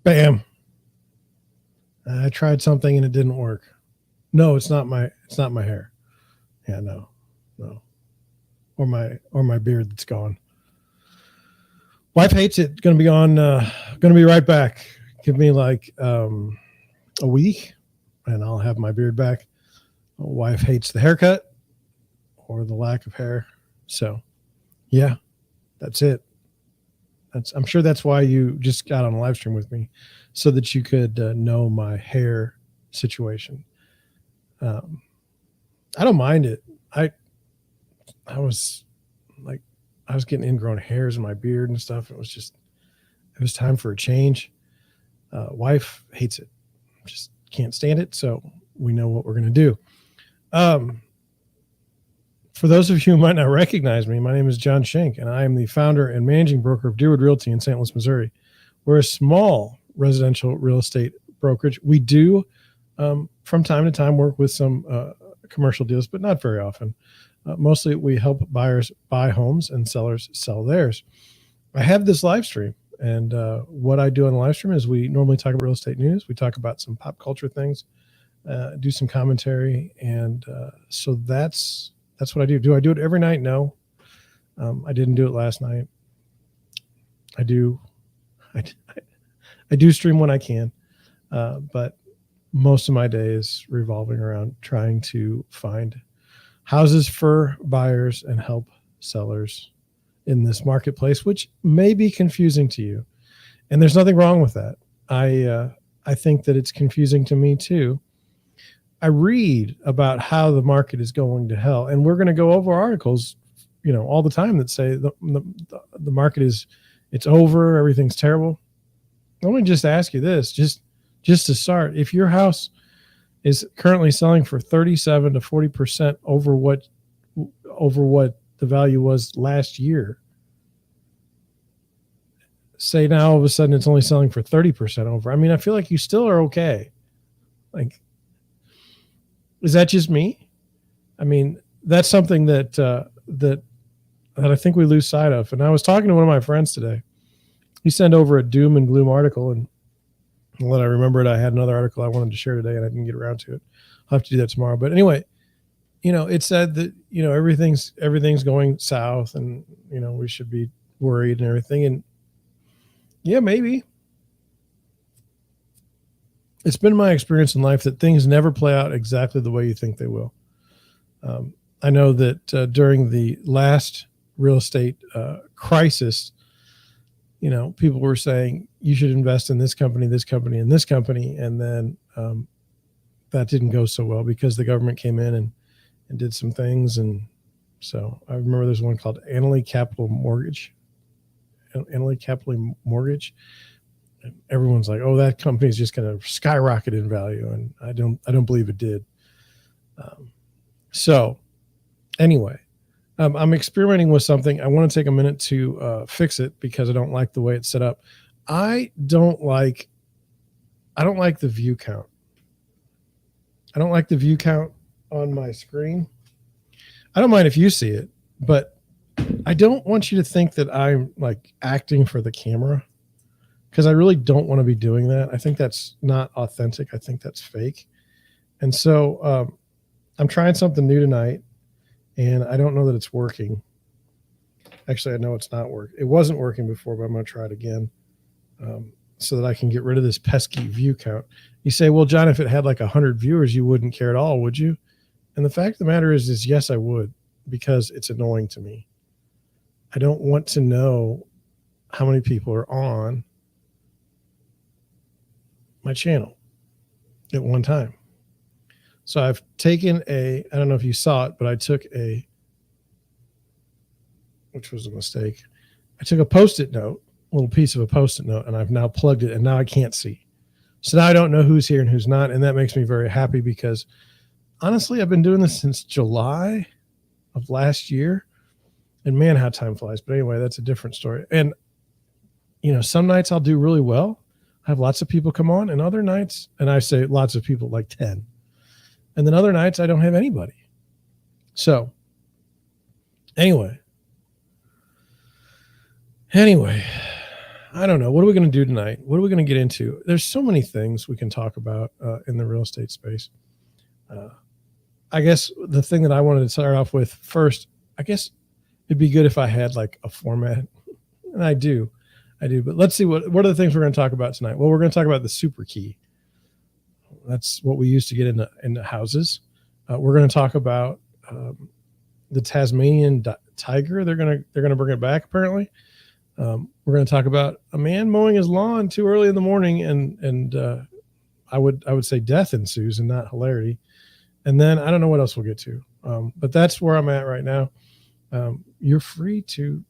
Bam. I tried something and it didn't work. No, it's not my hair. Yeah, no. Or my beard that's gone. Wife hates it. Gonna be right back. Give me like a week and I'll have my beard back. Wife hates the haircut or the lack of hair. So yeah, that's it. I'm sure that's why you just got on a live stream with me, so that you could know my hair situation. I don't mind it. I was getting ingrown hairs in my beard and stuff. It was time for a change. Wife hates it. Just can't stand it. So we know what we're going to do. For those of you who might not recognize me, my name is John Schenk, and I am the founder and managing broker of Deerwood Realty in St. Louis, Missouri. We're a small residential real estate brokerage. We do, from time to time, work with some commercial deals, but not very often. Mostly we help buyers buy homes and sellers sell theirs. I have this live stream, and what I do on the live stream is we normally talk about real estate news. We talk about some pop culture things, do some commentary, and so that's what I do. Do I do it every night? No. I didn't do it last night. I do stream when I can, but most of my day is revolving around trying to find houses for buyers and help sellers in this marketplace, which may be confusing to you. And there's nothing wrong with that. I think that it's confusing to me too. I read about how the market is going to hell, and we're going to go over articles, all the time that say the market it's over, everything's terrible. Let me just ask you this, just to start. If your house is currently selling for 37 to 40% over what the value was last year, say now all of a sudden it's only selling for 30% over. I mean, I feel like you still are okay. Like, is that just me? I mean, that's something that I think we lose sight of. And I was talking to one of my friends today. He sent over a doom and gloom article, and when I remembered, I had another article I wanted to share today, and I didn't get around to it. I'll have to do that tomorrow. But anyway, it said that everything's going south, and we should be worried and everything. And yeah, maybe. It's been my experience in life that things never play out exactly the way you think they will. I know that during the last real estate crisis, people were saying you should invest in this company, and this company. And then that didn't go so well because the government came in and did some things. And so I remember there's one called Annaly Capital Mortgage. And everyone's like, oh, that company is just going to skyrocket in value. And I don't believe it did. So anyway, I'm experimenting with something. I want to take a minute to fix it because I don't like the way it's set up. I don't like the view count. I don't like the view count on my screen. I don't mind if you see it, but I don't want you to think that I'm like acting for the camera, because I really don't want to be doing that. I think that's not authentic. I think that's fake. And so I'm trying something new tonight, and I don't know that it's working. Actually, I know it's not working. It wasn't working before, but I'm going to try it again so that I can get rid of this pesky view count. You say, well, John, if it had like 100 viewers, you wouldn't care at all, would you? And the fact of the matter is yes, I would, because it's annoying to me. I don't want to know how many people are on my channel at one time. So I've taken I don't know if you saw it, but I took which was a mistake. I took a Post-it note, a little piece of a Post-it note, and I've now plugged it, and now I can't see. So now I don't know who's here and who's not, and that makes me very happy because honestly, I've been doing this since July of last year, and man, how time flies. But anyway, that's a different story. And some nights I'll do really well. I have lots of people come on, and other nights, and I say lots of people, like 10. And then other nights I don't have anybody. So anyway, I don't know. What are we going to do tonight? What are we going to get into? There's so many things we can talk about in the real estate space. I guess the thing that I wanted to start off with first, I guess it'd be good if I had like a format, and I do. But let's see what are the things we're going to talk about tonight. Well, we're going to talk about the super key. That's what we use to get into houses. We're going to talk about the Tasmanian Tiger. They're going to bring it back apparently. We're going to talk about a man mowing his lawn too early in the morning, and I would say death ensues and not hilarity. And then I don't know what else we'll get to, but that's where I'm at right now. You're free to,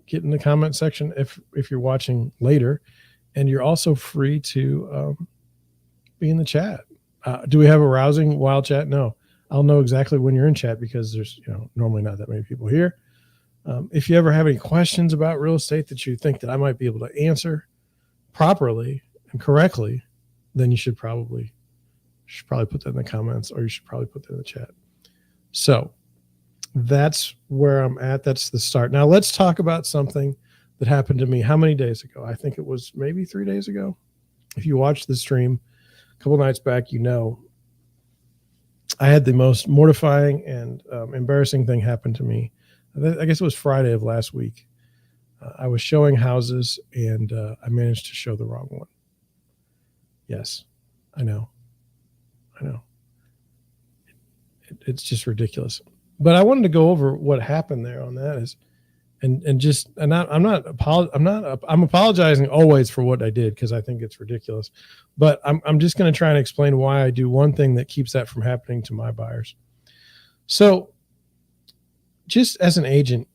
get in the comment section if you're watching later, and you're also free to be in the chat. Do we have a rousing wild chat? No. I'll know exactly when you're in chat because there's normally not that many people here. If you ever have any questions about real estate that you think that I might be able to answer properly and correctly, then you should probably put that in the comments, or you should probably put that in the chat. So that's where I'm at. That's the start. Now let's talk about something that happened to me how many days ago? I think it was maybe 3 days ago. If you watched the stream a couple nights back, I had the most mortifying and embarrassing thing happen to me. I guess it was Friday of last week. I was showing houses, and I managed to show the wrong one. Yes, I know. It's just ridiculous. But I wanted to go over what happened there on that I'm apologizing always for what I did because I think it's ridiculous. But I'm just going to try and explain why I do one thing that keeps that from happening to my buyers. So just as an agent,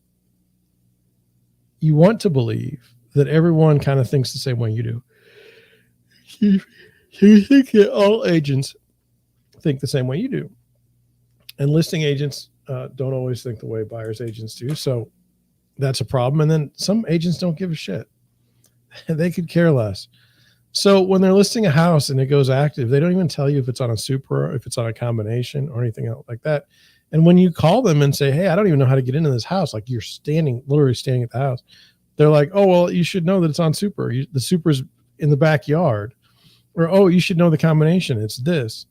you want to believe that everyone kind of thinks the same way you do. You think that all agents think the same way you do. And listing agents don't always think the way buyer's agents do. So that's a problem. And then some agents don't give a shit. They could care less. So when they're listing a house and it goes active, they don't even tell you if it's on a supra, if it's on a combination or anything else like that. And when you call them and say, hey, I don't even know how to get into this house, like you're literally standing at the house, they're like, oh, well, you should know that it's on supra. The supra's in the backyard. Or, oh, you should know the combination. It's this.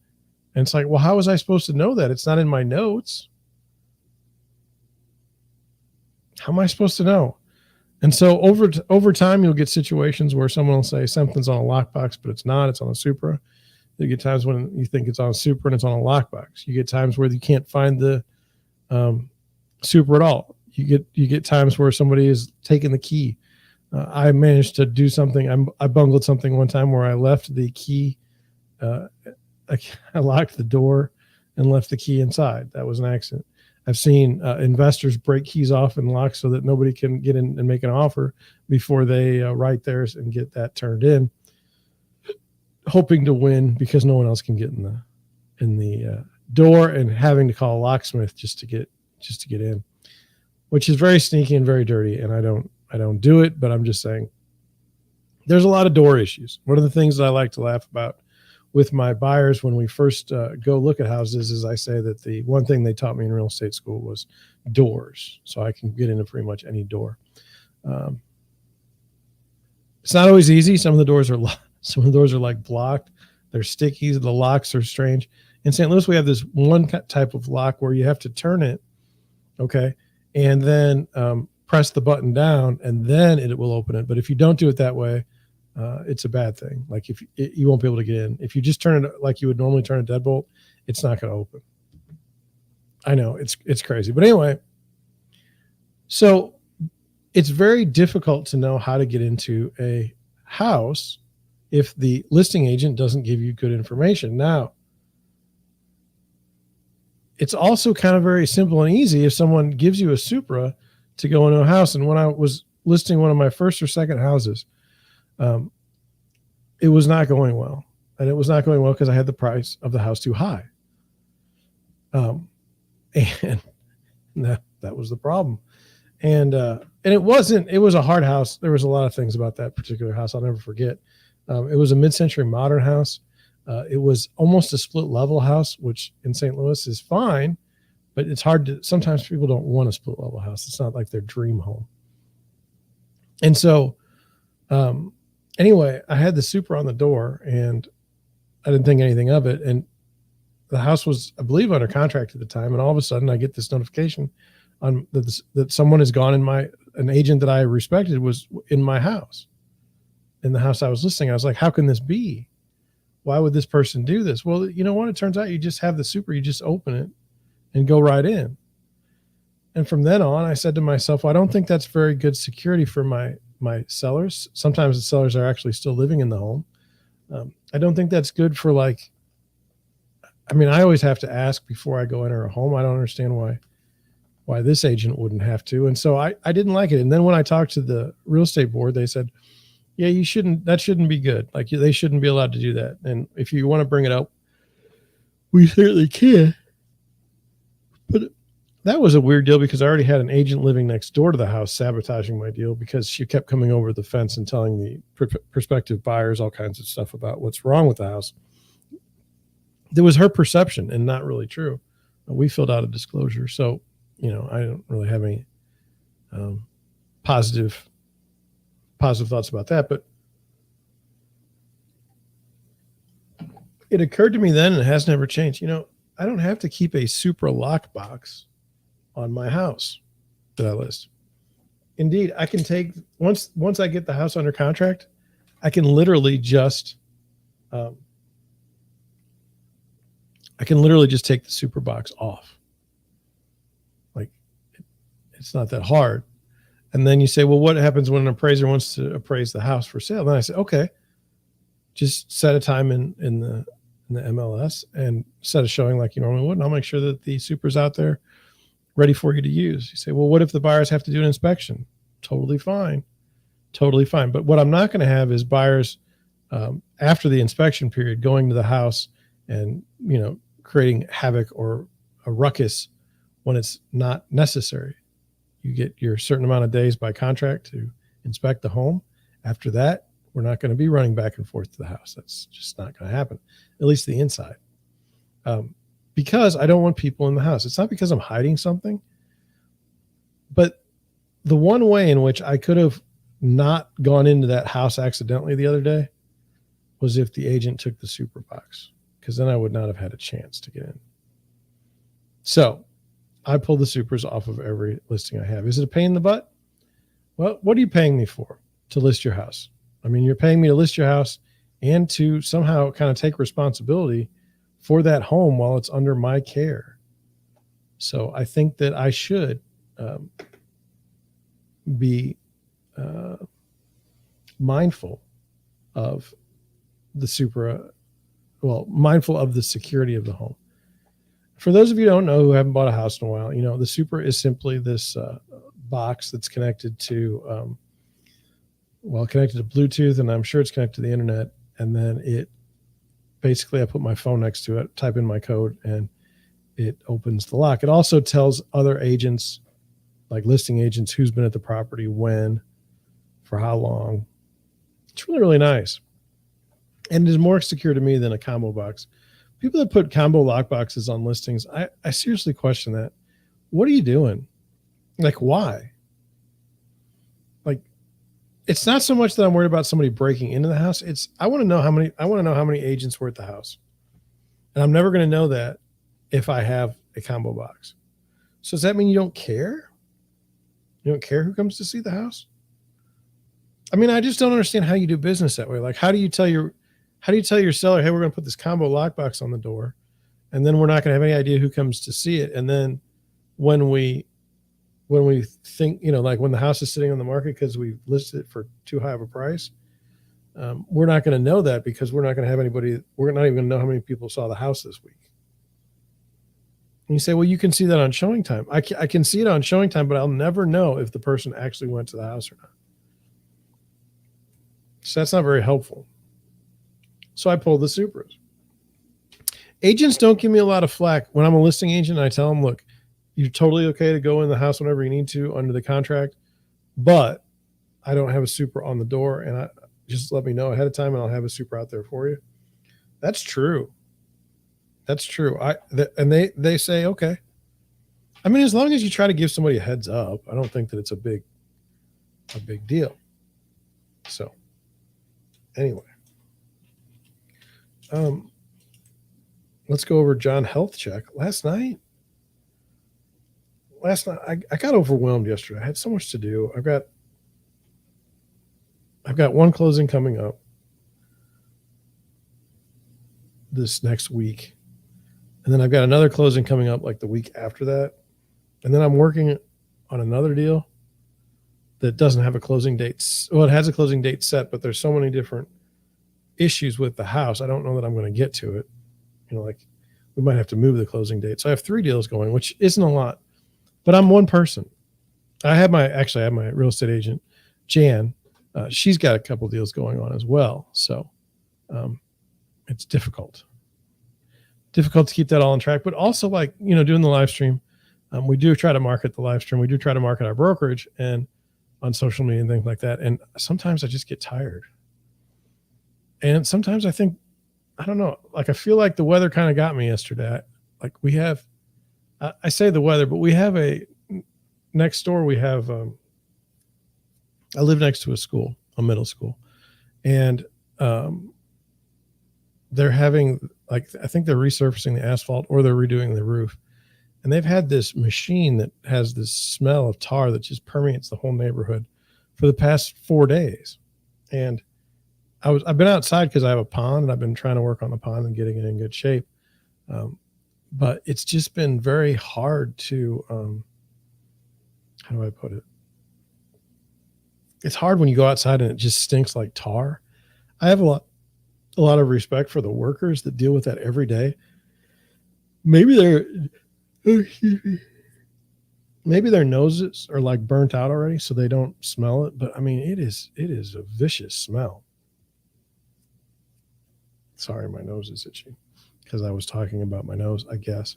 And it's like, well, how was I supposed to know that? It's not in my notes. How am I supposed to know? And so over time, you'll get situations where someone will say something's on a lockbox, but it's not. It's on a supra. You get times when you think it's on a supra and it's on a lockbox. You get times where you can't find the supra at all. You get times where somebody is taking the key. I managed to do something. I bungled something one time where I left the key. I locked the door and left the key inside. That was an accident. I've seen investors break keys off and lock so that nobody can get in and make an offer before they write theirs and get that turned in, hoping to win because no one else can get in the door, and having to call a locksmith just to get in, which is very sneaky and very dirty. And I don't do it, but I'm just saying there's a lot of door issues. One of the things that I like to laugh about with my buyers when we first go look at houses is I say that the one thing they taught me in real estate school was doors. So I can get into pretty much any door. It's not always easy. Some of the doors are like blocked. They're sticky. The locks are strange. In St. Louis, we have this one type of lock where you have to turn it, okay, and then press the button down, and then it will open it. But if you don't do it that way, it's a bad thing. Like you won't be able to get in. If you just turn it like you would normally turn a deadbolt, it's not going to open. I know it's crazy, but anyway, so it's very difficult to know how to get into a house if the listing agent doesn't give you good information. Now, it's also kind of very simple and easy if someone gives you a supra to go into a house. And when I was listing one of my first or second houses, it was not going well. And it was not going well because I had the price of the house too high. And that was the problem. And it was a hard house. There was a lot of things about that particular house I'll never forget. It was a mid-century modern house. It was almost a split level house, which in St. Louis is fine, but it's hard to, sometimes people don't want a split level house. It's not like their dream home. And so Anyway, I had the supra on the door and I didn't think anything of it. And the house was, I believe, under contract at the time. And all of a sudden I get this notification on that someone has gone in an agent that I respected was in my house, in the house I was listing. I was like, how can this be? Why would this person do this? Well, you know what? It turns out you just have the supra, you just open it and go right in. And from then on, I said to myself, well, I don't think that's very good security for my sellers. Sometimes the sellers are actually still living in the home. I don't think that's good for I always have to ask before I go enter a home. I don't understand why this agent wouldn't have to. And so I didn't like it. And then when I talked to the real estate board, they said, yeah, that shouldn't be good. Like they shouldn't be allowed to do that. And if you want to bring it up, we certainly can. But that was a weird deal because I already had an agent living next door to the house sabotaging my deal because she kept coming over the fence and telling the prospective buyers all kinds of stuff about what's wrong with the house. That was her perception and not really true. We filled out a disclosure. So, I don't really have any positive thoughts about that. But it occurred to me then, and it has never changed. I don't have to keep a Supra lockbox on my house that I list. Indeed, I can take once I get the house under contract, I can literally just take the Supra box off. Like it's not that hard. And then you say, well, what happens when an appraiser wants to appraise the house for sale? Then I say, okay, just set a time in the MLS and set a showing like you normally would. And I'll make sure that the Supra's out there ready for you to use. You say, well, what if the buyers have to do an inspection? Totally fine. But what I'm not going to have is buyers after the inspection period going to the house and, creating havoc or a ruckus when it's not necessary. You get your certain amount of days by contract to inspect the home. After that, we're not going to be running back and forth to the house. That's just not going to happen, at least the inside. Because I don't want people in the house. It's not because I'm hiding something, but the one way in which I could have not gone into that house accidentally the other day was if the agent took the Supra box, because then I would not have had a chance to get in. So I pull the Supras off of every listing I have. Is it a pain in the butt? Well, what are you paying me for? To list your house. I mean, you're paying me to list your house and to somehow kind of take responsibility for that home while it's under my care. So I think that I should be mindful of the Supra, mindful of the security of the home. For those of you who don't know, who haven't bought a house in a while, the Supra is simply this box that's connected to, connected to Bluetooth, and I'm sure it's connected to the internet. And then I put my phone next to it, type in my code, and it opens the lock. It also tells other agents, like listing agents, who's been at the property, when, for how long. It's really, really nice. And it is more secure to me than a combo box. People that put combo lock boxes on listings, I seriously question that. What are you doing? Like, why? Like, it's not so much that I'm worried about somebody breaking into the house. I want to know how many agents were at the house. And I'm never going to know that if I have a combo box. So does that mean you don't care? You don't care who comes to see the house? I mean, I just don't understand how you do business that way. Like, how do you tell your seller, hey, we're going to put this combo lockbox on the door, and then we're not going to have any idea who comes to see it. And then when we think, like when the house is sitting on the market because we listed it for too high of a price, we're not going to know that because we're not going to have anybody. We're not even going to know how many people saw the house this week. And you say, well, you can see that on showing time. I can see it on showing time, but I'll never know if the person actually went to the house or not. So that's not very helpful. So I pulled the Supras. Agents don't give me a lot of flack. When I'm a listing agent, I tell them, look, you're totally okay to go in the house whenever you need to under the contract, but I don't have a Supra on the door, and just let me know ahead of time and I'll have a Supra out there for you. That's true. And they say, okay. I mean, as long as you try to give somebody a heads up, I don't think that it's a big deal. So Anyway, let's go over John health check. Last night I got overwhelmed yesterday. I had so much to do. I've got one closing coming up this next week. And then I've got another closing coming up like the week after that. And then I'm working on another deal that doesn't have a closing date. Well, it has a closing date set, but there's so many different issues with the house. I don't know that I'm going to get to it. Like we might have to move the closing date. So I have 3 deals going, which isn't a lot, but I'm one person. I have my real estate agent, Jan. She's got a couple deals going on as well. So it's difficult to keep that all on track, but also doing the live stream. We do try to market the live stream. We do try to market our brokerage and on social media and things like that. And sometimes I just get tired. And sometimes I think, I don't know, I feel like the weather kind of got me yesterday. I say the weather, but we have next door, we have, I live next to a middle school, and they're having, I think they're resurfacing the asphalt or they're redoing the roof. And they've had this machine that has this smell of tar that just permeates the whole neighborhood for the past 4 days. And I've been outside because I have a pond and I've been trying to work on the pond and getting it in good shape. But it's just been very hard to, how do I put it? It's hard when you go outside and it just stinks like tar. I have a lot of respect for the workers that deal with that every day. Maybe their noses are like burnt out already, so they don't smell it. But I mean, it is a vicious smell. Sorry, my nose is itchy because I was talking about my nose, I guess.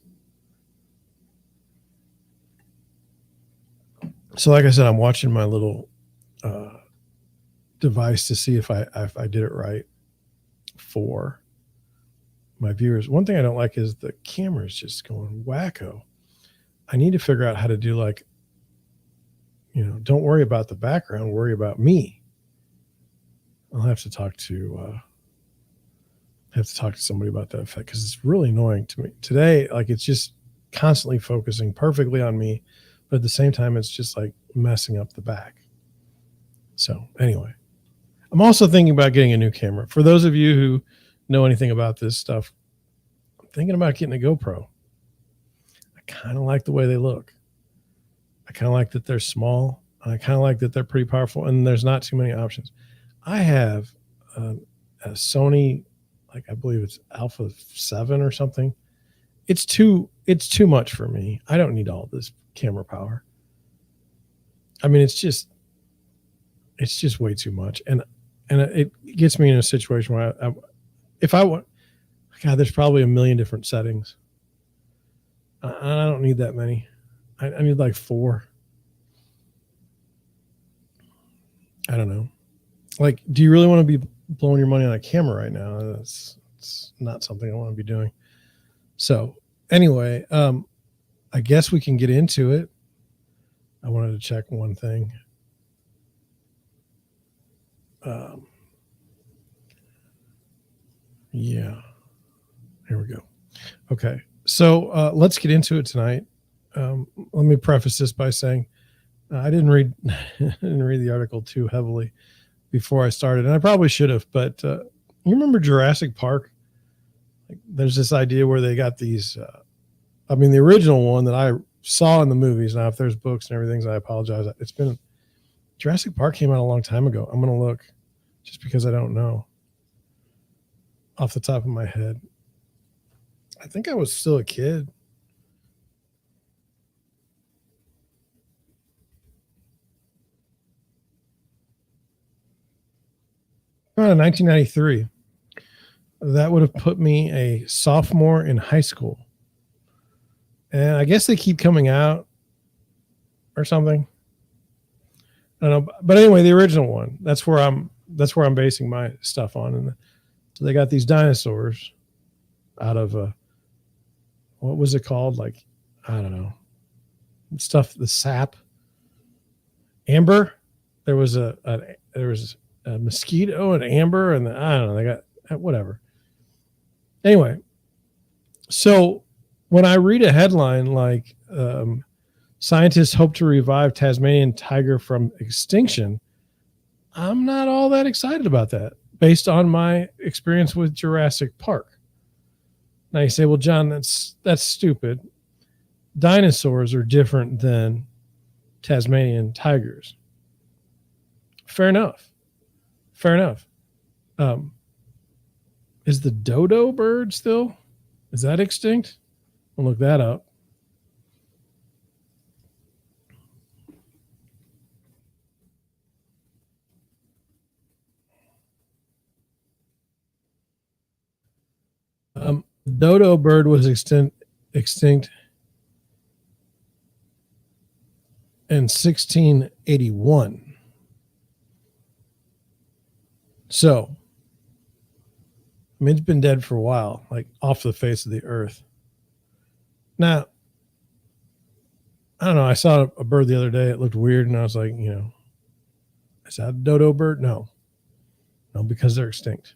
So like I said, I'm watching my little device to see if I did it right for my viewers. One thing I don't like is the camera is just going wacko. I need to figure out how to do don't worry about the background, worry about me. I'll have to talk to somebody about that effect because it's really annoying to me today. It's just constantly focusing perfectly on me, but at the same time, it's just messing up the back. So anyway, I'm also thinking about getting a new camera. For those of you who know anything about this stuff, I'm thinking about getting a GoPro. I kind of like the way they look. I kind of like that they're small. And I kind of like that they're pretty powerful and there's not too many options. I have a Sony, I believe it's Alpha 7 or something. It's too much for me. I don't need all this camera power. I mean, it's just way too much. And it gets me in a situation where if I want, God, there's probably a million different settings. I don't need that many. I need 4. I don't know. Do you really want to be blowing your money on a camera right now? It's not something I want to be doing. So anyway, I guess we can get into it. I wanted to check one thing. Yeah, here we go. Okay. So let's get into it tonight. Let me preface this by saying I didn't read the article too heavily before I started, and I probably should have. But you remember Jurassic Park? There's this idea where they got these. The original one that I saw in the movies. Now, if there's books and everything, I apologize. Jurassic Park came out a long time ago. I'm going to look just because I don't know off the top of my head. I think I was still a kid. Oh, 1993. That would have put me a sophomore in high school. And I guess they keep coming out or something. I don't know. But anyway, the original one, that's where I'm basing my stuff on. And so they got these dinosaurs out of what was it called? I don't know. Stuff, the sap. Amber. There was a mosquito and amber, and I don't know, they got whatever. Anyway, so when I read a headline like scientists hope to revive Tasmanian tiger from extinction, I'm not all that excited about that based on my experience with Jurassic Park. Now you say, well, John, that's stupid. Dinosaurs are different than Tasmanian tigers. Fair enough. Fair enough. Is the dodo bird still? Is that extinct? I'll look that up. Dodo bird was extinct in 1681. So, I mean, it's been dead for a while, like off the face of the earth. Now, I don't know. I saw a bird the other day. It looked weird, and I was like, is that a dodo bird? No, because they're extinct.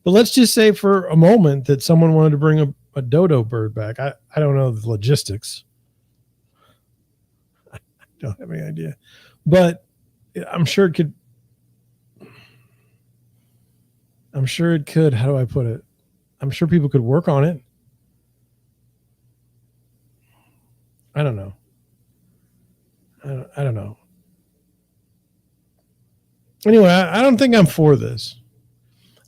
But let's just say for a moment that someone wanted to bring a dodo bird back. I don't know the logistics. I don't have any idea. But I'm sure it could. How do I put it? I'm sure people could work on it. I don't know. I don't know. Anyway, I don't think I'm for this.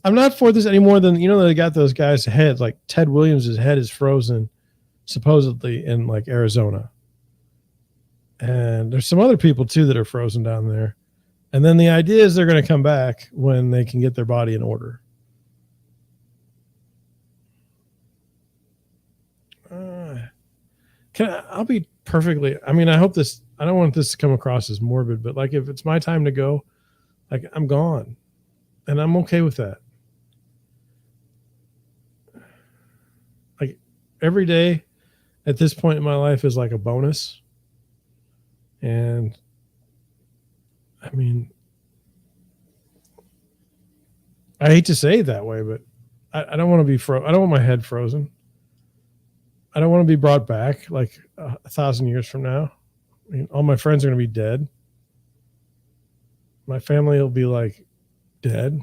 I'm not for this any more than, they got those guys' heads, like Ted Williams' head is frozen supposedly in like Arizona. And there's some other people too that are frozen down there. And then the idea is they're going to come back when they can get their body in order. I'll be perfectly, I mean, I don't want this to come across as morbid, but like if it's my time to go, like I'm gone and I'm okay with that. Like every day at this point in my life is like a bonus. And I mean, I hate to say it that way, but I don't want to be I don't want my head frozen. I don't want to be brought back like 1,000 years from now. I mean, all my friends are going to be dead. My family will be like dead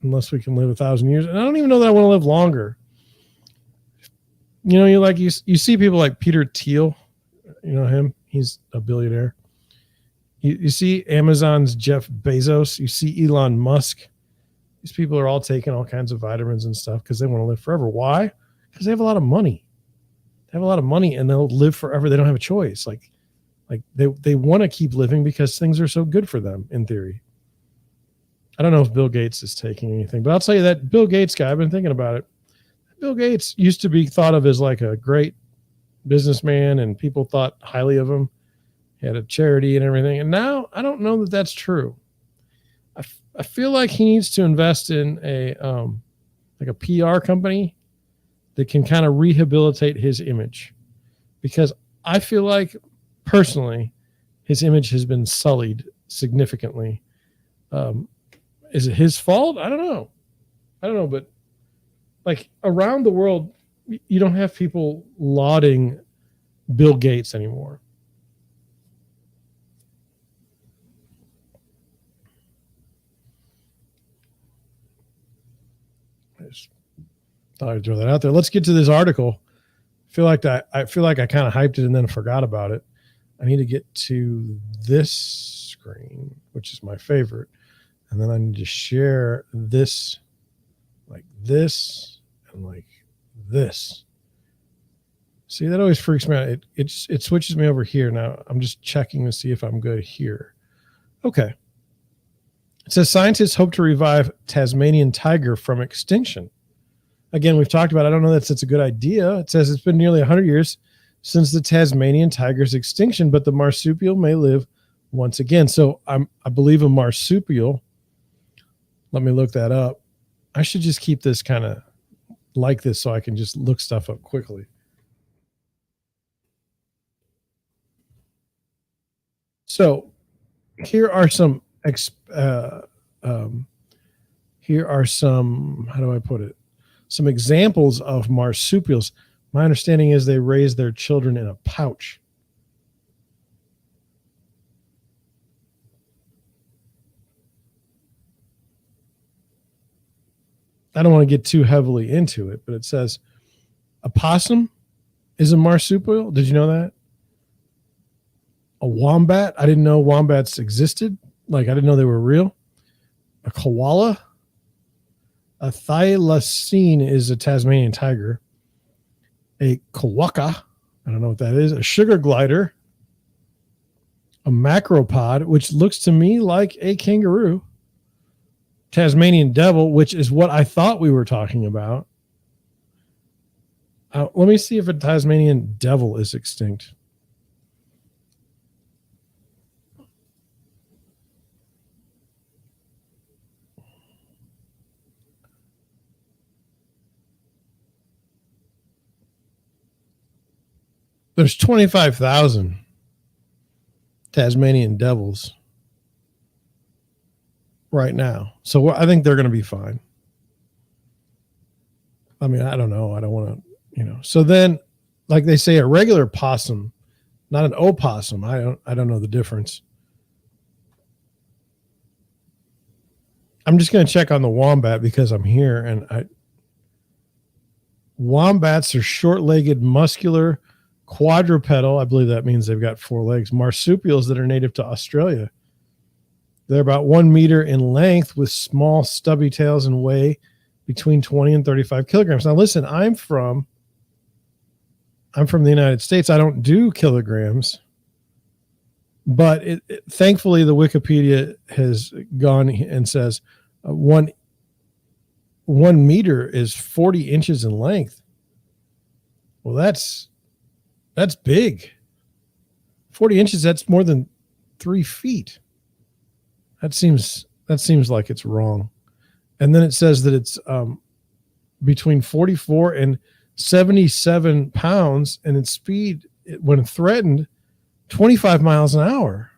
unless we can live 1,000 years. And I don't even know that I want to live longer. You see people like Peter Thiel, him, he's a billionaire. You see Amazon's Jeff Bezos, you see Elon Musk. These people are all taking all kinds of vitamins and stuff because they want to live forever. Why? Because they have a lot of money. They have a lot of money and they'll live forever. They don't have a choice. Like they want to keep living because things are so good for them in theory. I don't know if Bill Gates is taking anything, but I'll tell you that Bill Gates guy, I've been thinking about it. Bill Gates used to be thought of as like a great businessman and people thought highly of him. He had a charity and everything. And now I don't know that that's true. I feel like he needs to invest in like a PR company that can kind of rehabilitate his image, because I feel like personally his image has been sullied significantly. Is it his fault? I don't know, but like around the world, you don't have people lauding Bill Gates anymore. I just thought I'd throw that out there. Let's get to this article. I feel like I kind of hyped it and then forgot about it. I need to get to this screen, which is my favorite. And then I need to share this like this and like this. See, that always freaks me out. It switches me over here. Now I'm just checking to see if I'm good here. Okay. It says scientists hope to revive Tasmanian tiger from extinction. Again, we've talked about, I don't know that it's a good idea. It says it's been nearly 100 years since the Tasmanian tiger's extinction, but the marsupial may live once again. So I believe a marsupial, let me look that up. I should just keep this kind of like this so I can just look stuff up quickly. So here are some Here are some, how do I put it? Some examples of marsupials. My understanding is they raise their children in a pouch. I don't want to get too heavily into it, but it says a possum is a marsupial. Did you know that? A wombat. I didn't know wombats existed. Like, I didn't know they were real. A koala. A thylacine is a Tasmanian tiger. A kawaka. I don't know what that is. A sugar glider. A macropod, which looks to me like a kangaroo. Tasmanian devil, which is what I thought we were talking about. Let me see if a Tasmanian devil is extinct. There's 25,000 Tasmanian devils right now. So I think they're going to be fine. I mean, I don't know. I don't want to, So then, like they say, a regular possum, not an opossum. I don't know the difference. I'm just going to check on the wombat because I'm here, and wombats are short-legged, muscular, quadrupedal. I believe that means they've got 4 legs. Marsupials that are native to Australia. They're about 1 meter in length with small stubby tails and weigh between 20 and 35 kilograms. Now listen, I'm from the United States. I don't do kilograms, but thankfully the Wikipedia has gone and says 1 meter is 40 inches in length. Well, that's big. 40 inches, that's more than 3 feet. That seems like it's wrong. And then it says that it's between 44 and 77 pounds, and its speed, when threatened, 25 miles an hour.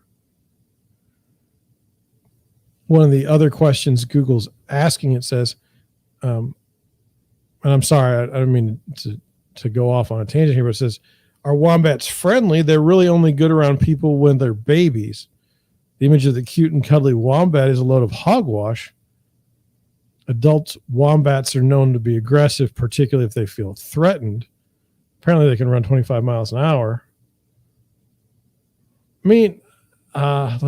One of the other questions Google's asking, it says, and I'm sorry, I don't mean to go off on a tangent here, but it says, are wombats friendly? They're really only good around people when they're babies. The image of the cute and cuddly wombat is a load of hogwash. Adult wombats are known to be aggressive, particularly if they feel threatened. Apparently they can run 25 miles an hour. I mean, how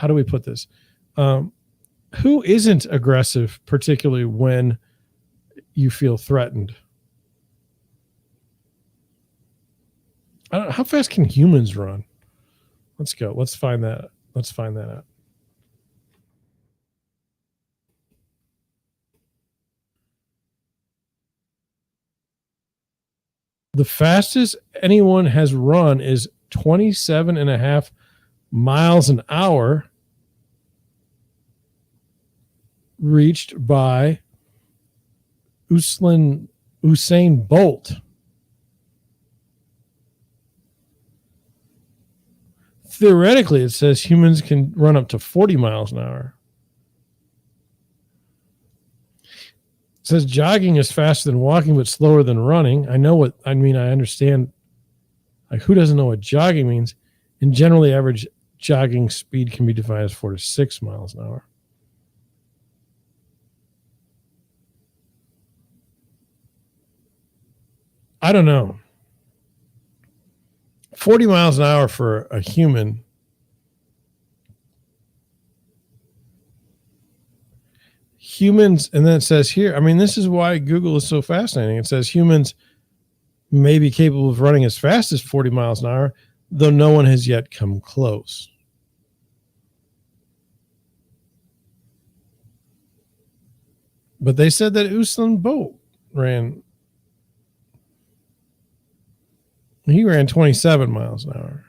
do we put this? Who isn't aggressive, particularly when you feel threatened? I don't know, how fast can humans run? Let's go. Let's find that out. The fastest anyone has run is 27.5 miles an hour, reached by Usain Bolt. Theoretically, it says humans can run up to 40 miles an hour. It says jogging is faster than walking, but slower than running. I understand. Like, who doesn't know what jogging means? And generally, average jogging speed can be defined as 4 to 6 miles an hour. I don't know. 40 miles an hour for a human. Humans, and then it says here, I mean, this is why Google is so fascinating. It says humans may be capable of running as fast as 40 miles an hour, though no one has yet come close. But they said that Usain Bolt ran 27 miles an hour.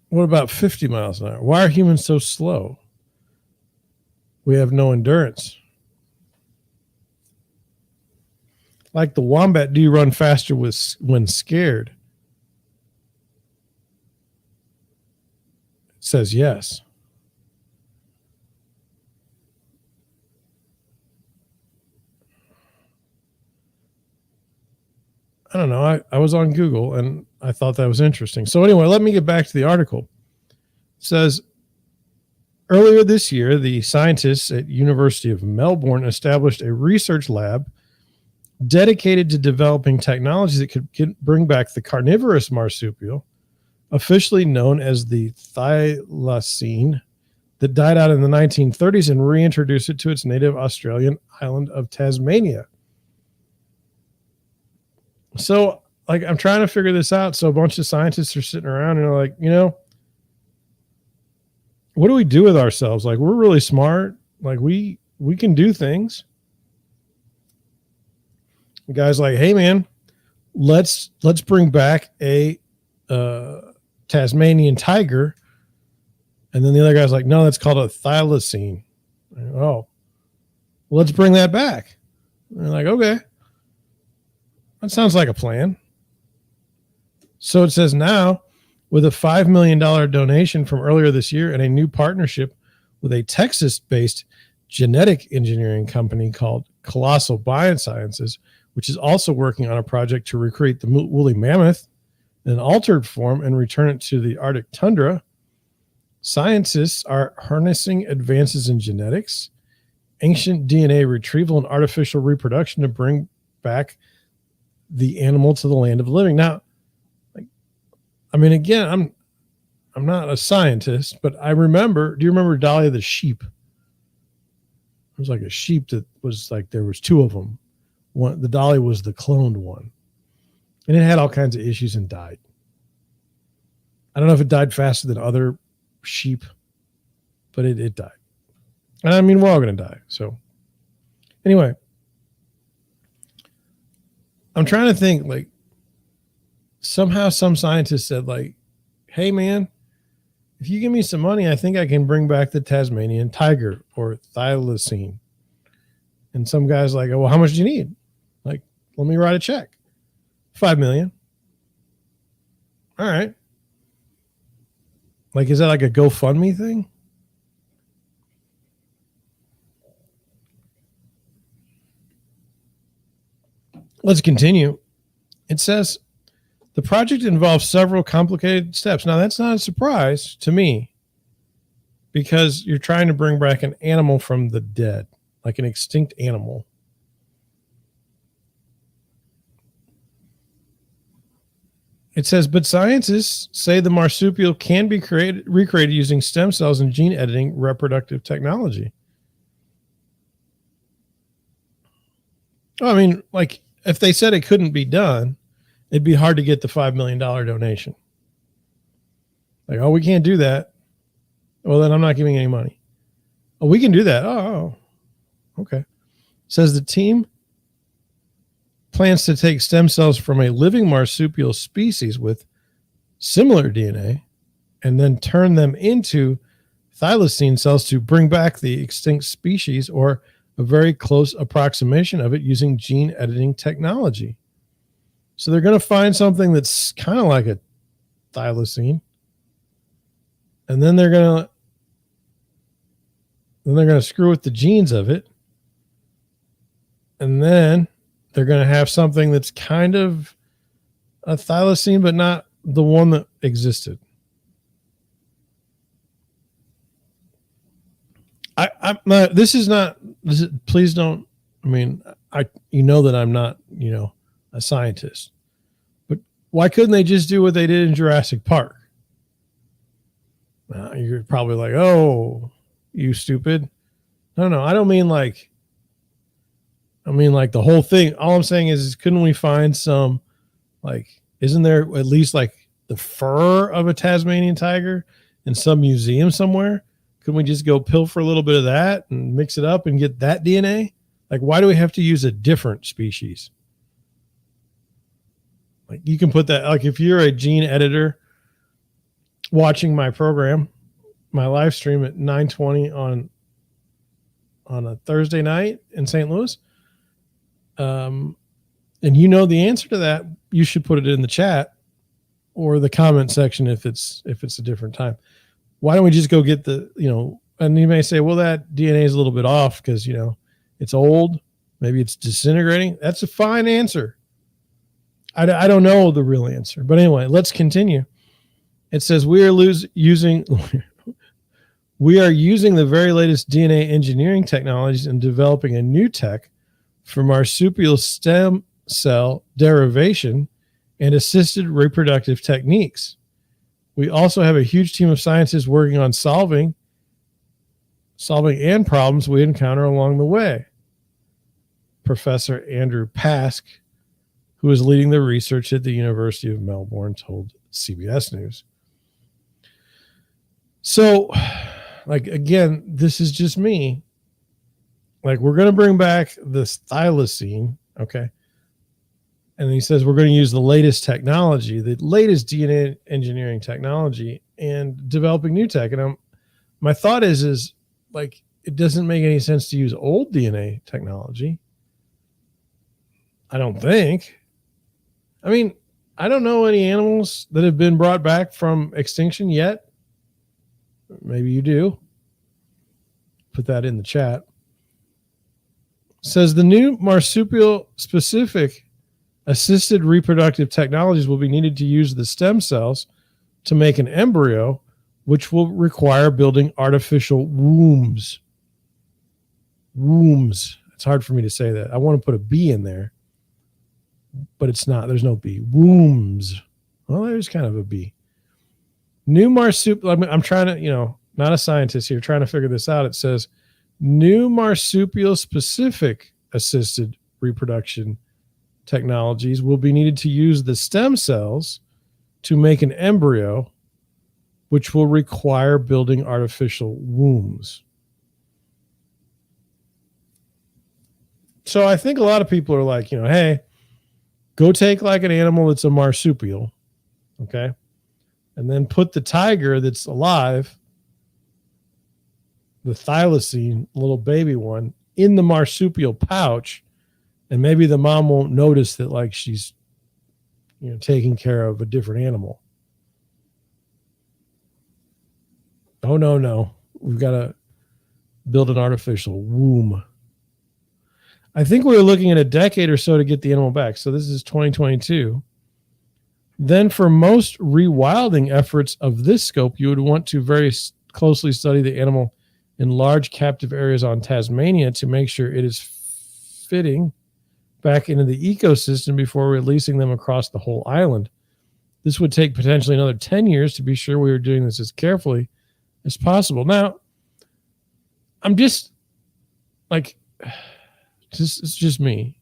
What about 50 miles an hour? Why are humans so slow? We have no endurance. Like the wombat, do you run faster when scared? says yes. I don't know. I was on Google and I thought that was interesting. So anyway, let me get back to the article. It says, earlier this year, the scientists at University of Melbourne established a research lab dedicated to developing technologies that could bring back the carnivorous marsupial, officially known as the Thylacine, that died out in the 1930s, and reintroduce it to its native Australian island of Tasmania. So, like, I'm trying to figure this out. So a bunch of scientists are sitting around and they're like, what do we do with ourselves? Like, we're really smart. Like, we can do things. The guy's like, hey man, let's bring back a Tasmanian tiger. And then the other guy's like, no, that's called a thylacine. Oh, let's bring that back. And they're like, okay, that sounds like a plan. So it says now, with a $5 million donation from earlier this year and a new partnership with a Texas-based genetic engineering company called Colossal Biosciences, which is also working on a project to recreate the woolly mammoth in an altered form and return it to the Arctic tundra, scientists are harnessing advances in genetics, ancient DNA retrieval, and artificial reproduction to bring back the animal to the land of the living. Now, again, I'm not a scientist, but I remember, do you remember Dolly the sheep? It was like a sheep that was like, there was two of them. The Dolly was the cloned one. And it had all kinds of issues and died. I don't know if it died faster than other sheep, but it died. And we're all going to die. So anyway, I'm trying to think, like, somehow some scientist said, like, hey man, if you give me some money, I think I can bring back the Tasmanian tiger or thylacine. And some guy's like, oh, well, how much do you need? Like, let me write a check. $5 million. All right. Like, is that like a GoFundMe thing? Let's continue. It says, the project involves several complicated steps. Now, that's not a surprise to me because you're trying to bring back an animal from the dead, like an extinct animal. It says, but scientists say the marsupial can be recreated using stem cells and gene editing reproductive technology. Like, if they said it couldn't be done, it'd be hard to get the $5 million donation. Like, oh, we can't do that. Well, then I'm not giving any money. Oh, we can do that. Oh, okay. It says the team plans to take stem cells from a living marsupial species with similar DNA and then turn them into thylacine cells to bring back the extinct species or a very close approximation of it using gene editing technology. So they're going to find something that's kind of like a thylacine, and then they're going to screw with the genes of it, and then they're going to have something that's kind of a thylacine, but not the one that existed. I'm not. Please don't. You know that I'm not, a scientist, but why couldn't they just do what they did in Jurassic Park? You're probably like, oh, you stupid. No, I don't mean like, the whole thing. All I'm saying is couldn't we find some, like, isn't there at least like the fur of a Tasmanian tiger in some museum somewhere? Couldn't we just go pilfer a little bit of that and mix it up and get that DNA? Like, why do we have to use a different species? Like, you can put that, like, if you're a gene editor watching my program, my live stream at 9:20 on a Thursday night in St. Louis, and you know the answer to that, you should put it in the chat or the comment section if it's a different time. why don't we just go get the, and you may say, well, that DNA is a little bit off because, it's old. Maybe it's disintegrating. That's a fine answer. I don't know the real answer. But anyway, let's continue. It says we are using the very latest DNA engineering technologies and developing a new tech for marsupial stem cell derivation and assisted reproductive techniques. We also have a huge team of scientists working on solving and problems we encounter along the way. Professor Andrew Pask, who is leading the research at the University of Melbourne, told CBS News. So, again, this is just me. We're going to bring back this thylacine, okay? And he says we're going to use the latest technology, the latest DNA engineering technology, and developing new tech. And my thought is it doesn't make any sense to use old DNA technology. I don't think. I mean, I don't know any animals that have been brought back from extinction yet. Maybe you do. Put that in the chat. It says the new marsupial specific assisted reproductive technologies will be needed to use the stem cells to make an embryo, which will require building artificial wombs. Wombs. It's hard for me to say that. I want to put a B in there, but it's not. There's no B. Wombs. Well, there's kind of a B. New marsupial. I'm trying to, not a scientist here, trying to figure this out. It says new marsupial specific assisted reproduction technologies will be needed to use the stem cells to make an embryo, which will require building artificial wombs. So I think a lot of people are like, hey, go take an animal that's a marsupial, okay, and then put the tiger that's alive, the thylacine, little baby one, in the marsupial pouch, and maybe the mom won't notice that she's taking care of a different animal. Oh, no. We've got to build an artificial womb. I think we were looking at a decade or so to get the animal back. So this is 2022. Then for most rewilding efforts of this scope, you would want to very closely study the animal in large captive areas on Tasmania to make sure it is fitting back into the ecosystem before releasing them across the whole island. This would take potentially another 10 years to be sure we were doing this as carefully as possible. Now, I'm just it's just me.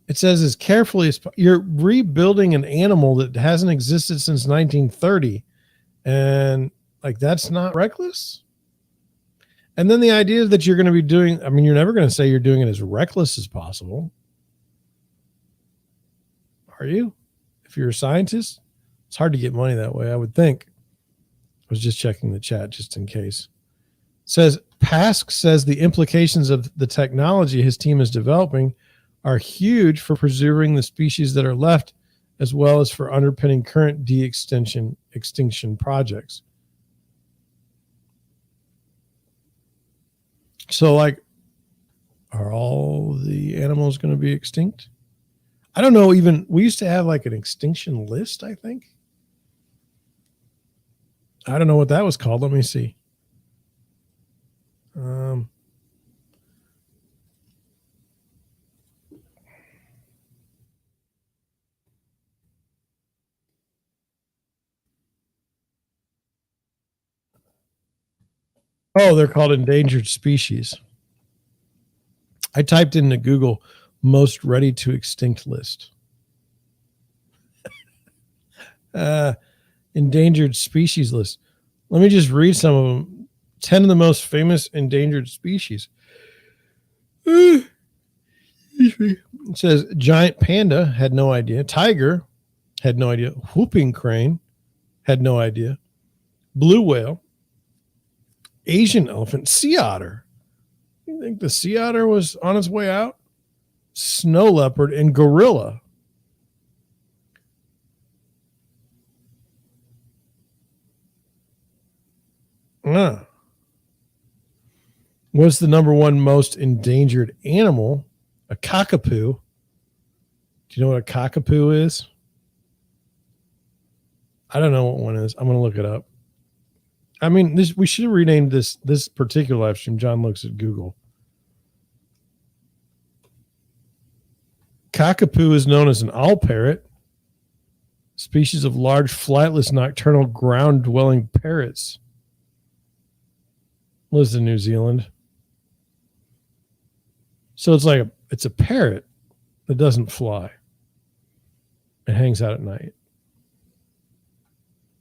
It says as carefully as you're rebuilding an animal that hasn't existed since 1930, and that's not reckless. And then the idea that you're going to be doing, you're never going to say you're doing it as reckless as possible. Are you? If you're a scientist, it's hard to get money that way, I would think. I was just checking the chat just in case. It says, Pask says the implications of the technology his team is developing are huge for preserving the species that are left, as well as for underpinning current extinction projects. So, are all the animals going to be extinct? I don't know. Even we used to have an extinction list, I think. I don't know what that was called. Let me see. Oh, they're called endangered species. I typed into Google most ready to extinct list. Endangered species list. Let me just read some of them. 10 of the most famous endangered species. It says giant panda, had no idea. Tiger, had no idea. Whooping crane, had no idea. Blue whale. Asian elephant. Sea otter. You think the sea otter was on its way out? Snow leopard and gorilla. What's the number one most endangered animal? A cockapoo. Do you know what a cockapoo is? I don't know what one is. I'm going to look it up. I mean, we should have renamed this particular live stream. John looks at Google. Cockapoo is known as an owl parrot, species of large, flightless, nocturnal, ground-dwelling parrots. Lives in New Zealand. So it's a parrot that doesn't fly. It hangs out at night.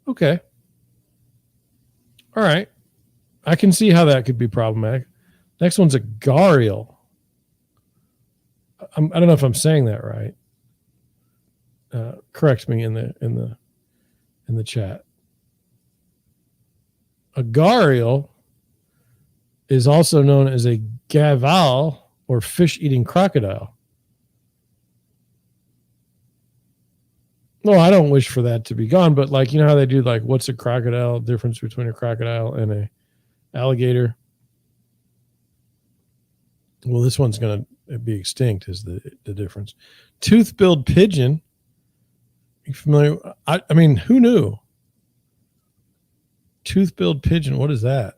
Okay. All right. I can see how that could be problematic. Next one's a gharial. I don't know if I'm saying that right. Correct me in the chat. A gharial is also known as a gaval or fish-eating crocodile. No, I don't wish for that to be gone, but like, you know how they do like, what's a crocodile, difference between a crocodile and a alligator? Well, this one's going to be extinct is the difference. Tooth-billed pigeon. You familiar? I mean, who knew? Tooth-billed pigeon, what is that?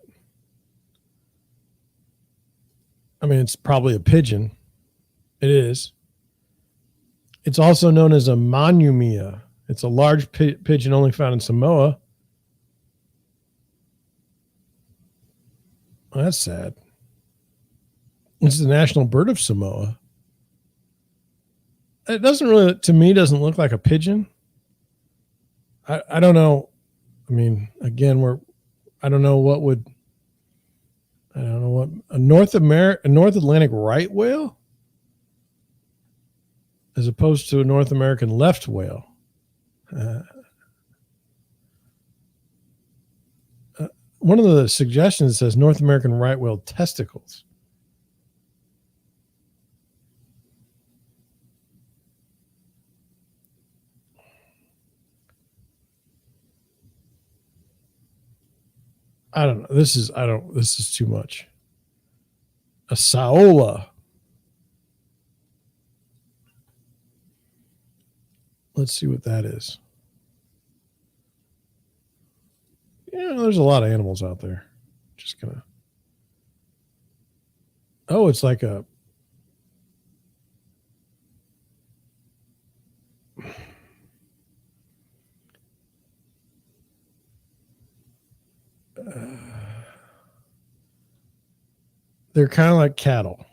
I mean, it's probably a pigeon. It is. It's also known as a monumia. It's a large pigeon only found in Samoa. Well, that's sad. It's the national bird of Samoa. It doesn't really, to me, doesn't look like a pigeon. I don't know. I mean, again, I don't know what a North Atlantic right whale as opposed to a North American left whale. One of the suggestions says North American right whale testicles. I don't know. This is too much. A saola. Let's see what that is. Yeah, there's a lot of animals out there. Just gonna. Oh, it's like a. They're kind of like cattle.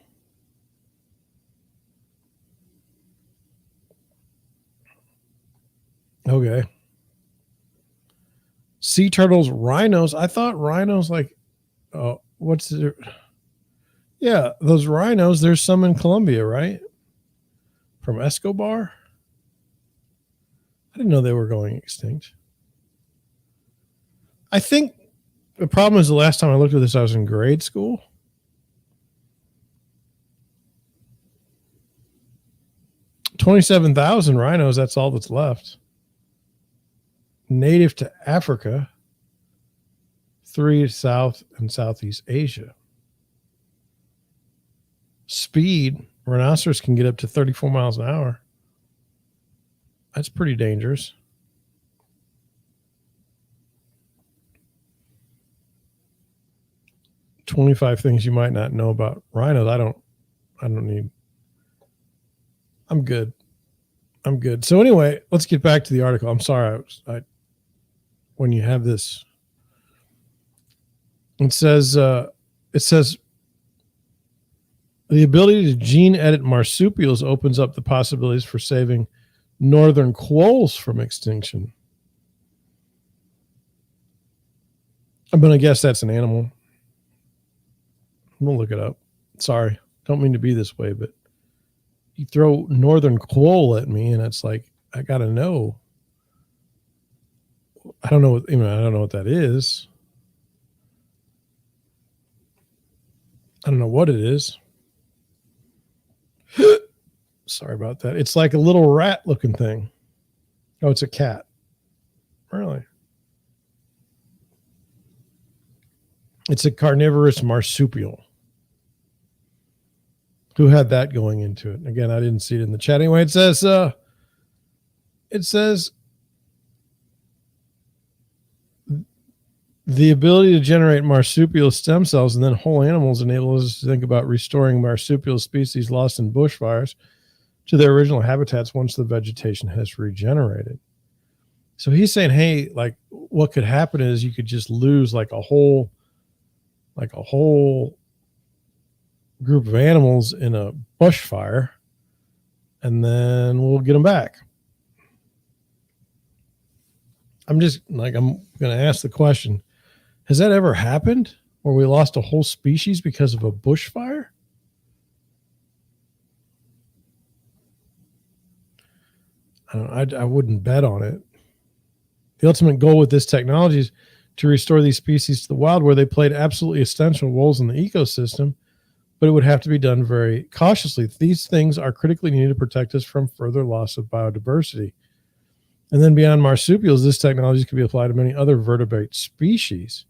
Okay. Sea turtles, rhinos. I thought rhinos like, oh, what's the? Yeah, those rhinos. There's some in Colombia, right? From Escobar. I didn't know they were going extinct. I think the problem is the last time I looked at this, I was in grade school. $27,000 rhinos. That's all that's left. Native to Africa. 3 South and Southeast Asia. Speed. Rhinoceros can get up to 34 miles an hour. That's pretty dangerous. "25 things you might not know about rhinos." I don't need. I'm good. So anyway, let's get back to the article. I'm sorry. When you have this, it says the ability to gene edit marsupials opens up the possibilities for saving northern quolls from extinction. I'm going to guess that's an animal. I'm going to look it up. Sorry. Don't mean to be this way, but you throw northern quoll at me and it's like, I got to know. I don't know what that is. I don't know what it is. Sorry about that. It's like a little rat looking thing. Oh, it's a cat. Really? It's a carnivorous marsupial. Who had that going into it? Again, I didn't see it in the chat. Anyway, it says the ability to generate marsupial stem cells and then whole animals enables us to think about restoring marsupial species lost in bushfires to their original habitats once the vegetation has regenerated. So he's saying, hey, like what could happen is you could just lose like a whole group of animals in a bushfire, and then we'll get them back. I'm going to ask the question, has that ever happened where we lost a whole species because of a bushfire? I wouldn't bet on it. The ultimate goal with this technology is to restore these species to the wild where they played absolutely essential roles in the ecosystem, but it would have to be done very cautiously. These things are critically needed to protect us from further loss of biodiversity. And then beyond marsupials, this technology can be applied to many other vertebrate species.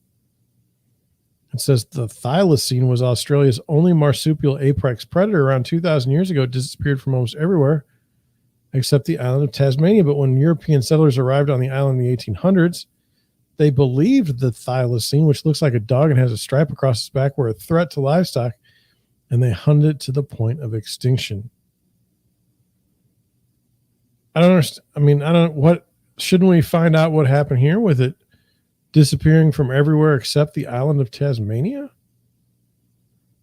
It says the thylacine was Australia's only marsupial apex predator around 2,000 years ago. It disappeared from almost everywhere except the island of Tasmania. But when European settlers arrived on the island in the 1800s, they believed the thylacine, which looks like a dog and has a stripe across its back, were a threat to livestock, and they hunted it to the point of extinction. I don't understand. Shouldn't we find out what happened here with it disappearing from everywhere except the island of Tasmania? It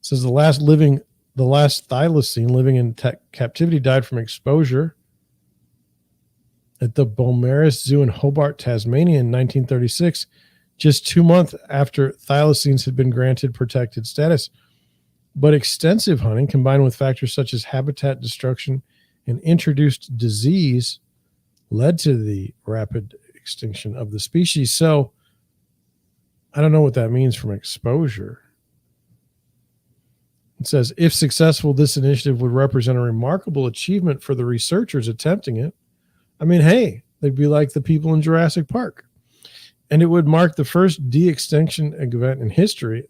says the last thylacine living in captivity died from exposure at the Beaumaris Zoo in Hobart, Tasmania in 1936, just 2 months after thylacines had been granted protected status. But extensive hunting combined with factors such as habitat destruction and introduced disease led to the rapid extinction of the species. So I don't know what that means from exposure. It says, if successful, this initiative would represent a remarkable achievement for the researchers attempting it. I mean, hey, they'd be like the people in Jurassic Park. And it would mark the first de-extinction event in history.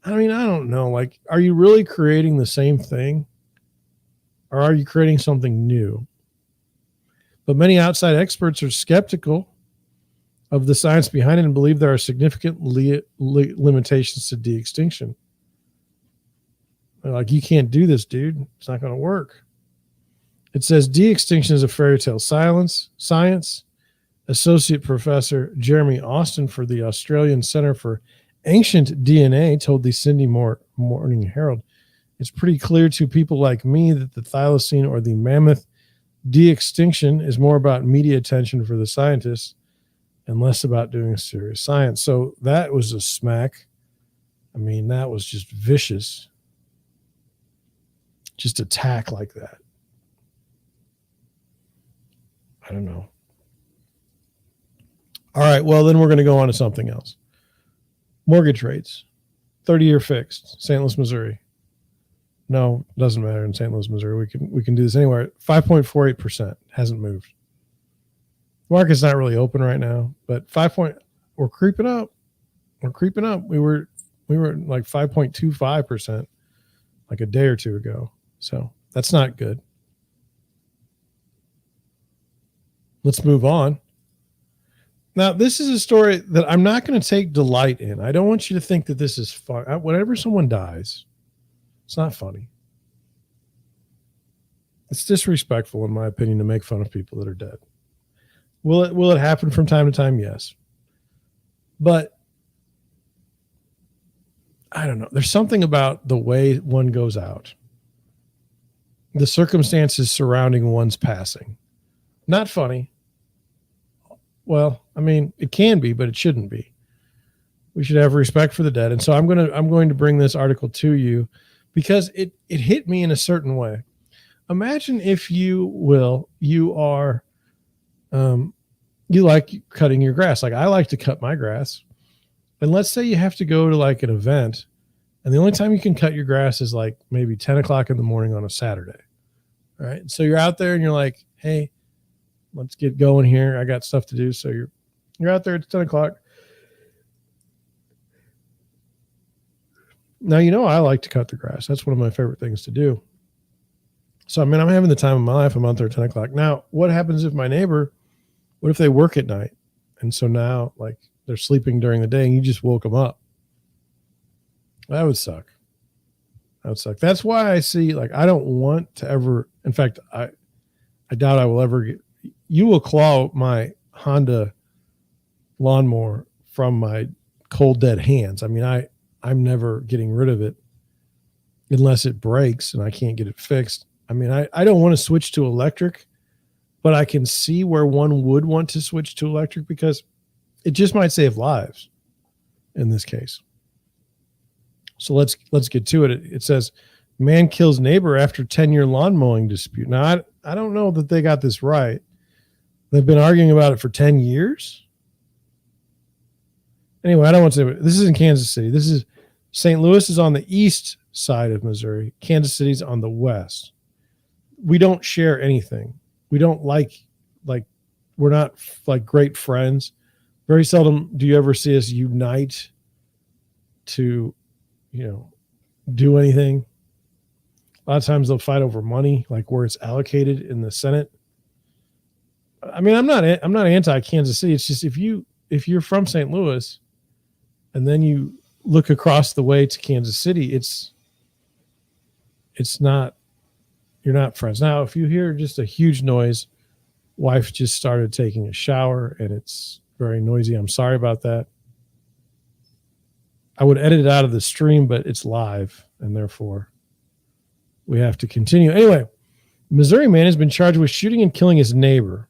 I mean, I don't know. Like, are you really creating the same thing? Or are you creating something new? But many outside experts are skeptical of the science behind it and believe there are significant limitations to de-extinction. They're like, you can't do this, dude. It's not going to work. It says de-extinction is a fairy tale science. Associate Professor Jeremy Austin for the Australian Centre for Ancient DNA told the Sydney Morning Herald, it's pretty clear to people like me that the thylacine or the mammoth de-extinction is more about media attention for the scientists and less about doing serious science. So that was a smack. I mean, that was just vicious. Just attack like that. I don't know. All right, well, then we're going to go on to something else. Mortgage rates, 30-year fixed, St. Louis, Missouri. No, it doesn't matter in St. Louis, Missouri. We can do this anywhere. 5.48%, hasn't moved. The market's not really open right now, but we're creeping up. We're creeping up. We were like 5.25% like a day or two ago. So that's not good. Let's move on. Now, this is a story that I'm not going to take delight in. I don't want you to think that this is fun. Whenever someone dies, it's not funny. It's disrespectful, in my opinion, to make fun of people that are dead. Will it happen from time to time? Yes. But I don't know. There's something about the way one goes out, the circumstances surrounding one's passing. Not funny. Well, I mean, it can be, but it shouldn't be. We should have respect for the dead. And so I'm going to bring this article to you because it hit me in a certain way. Imagine, if you are, you like cutting your grass. Like I like to cut my grass. And let's say you have to go to like an event and the only time you can cut your grass is like maybe 10 o'clock in the morning on a Saturday. All right. So you're out there and you're like, hey, let's get going here. I got stuff to do. So you're out there. It's 10 o'clock. Now, I like to cut the grass. That's one of my favorite things to do. So, I'm having the time of my life. I'm out there at 10 o'clock. Now, what happens if my neighbor, what if they work at night? And so now, like, they're sleeping during the day and you just woke them up. That would suck. That's why I see, like, I don't want to ever, in fact, I doubt I will ever get, you will claw my Honda lawnmower from my cold dead hands. I'm never getting rid of it unless it breaks and I can't get it fixed. I don't want to switch to electric, but I can see where one would want to switch to electric because it just might save lives in this case. So let's get to it. It says, man kills neighbor after 10-year lawn mowing dispute. Now, I don't know that they got this right. They've been arguing about it for 10 years. Anyway, I don't want to say, this is in Kansas City. This is St. Louis is on the east side of Missouri. Kansas City's on the west. We don't share anything. We don't like we're not like great friends. Very seldom do you ever see us unite to, do anything. A lot of times they'll fight over money, like where it's allocated in the Senate. I'm not anti Kansas City. It's just if you're from St. Louis and then you look across the way to Kansas City, it's not, you're not friends. Now, if you hear just a huge noise, wife just started taking a shower and it's very noisy. I'm sorry about that. I would edit it out of the stream, but it's live and therefore we have to continue. Anyway, Missouri man has been charged with shooting and killing his neighbor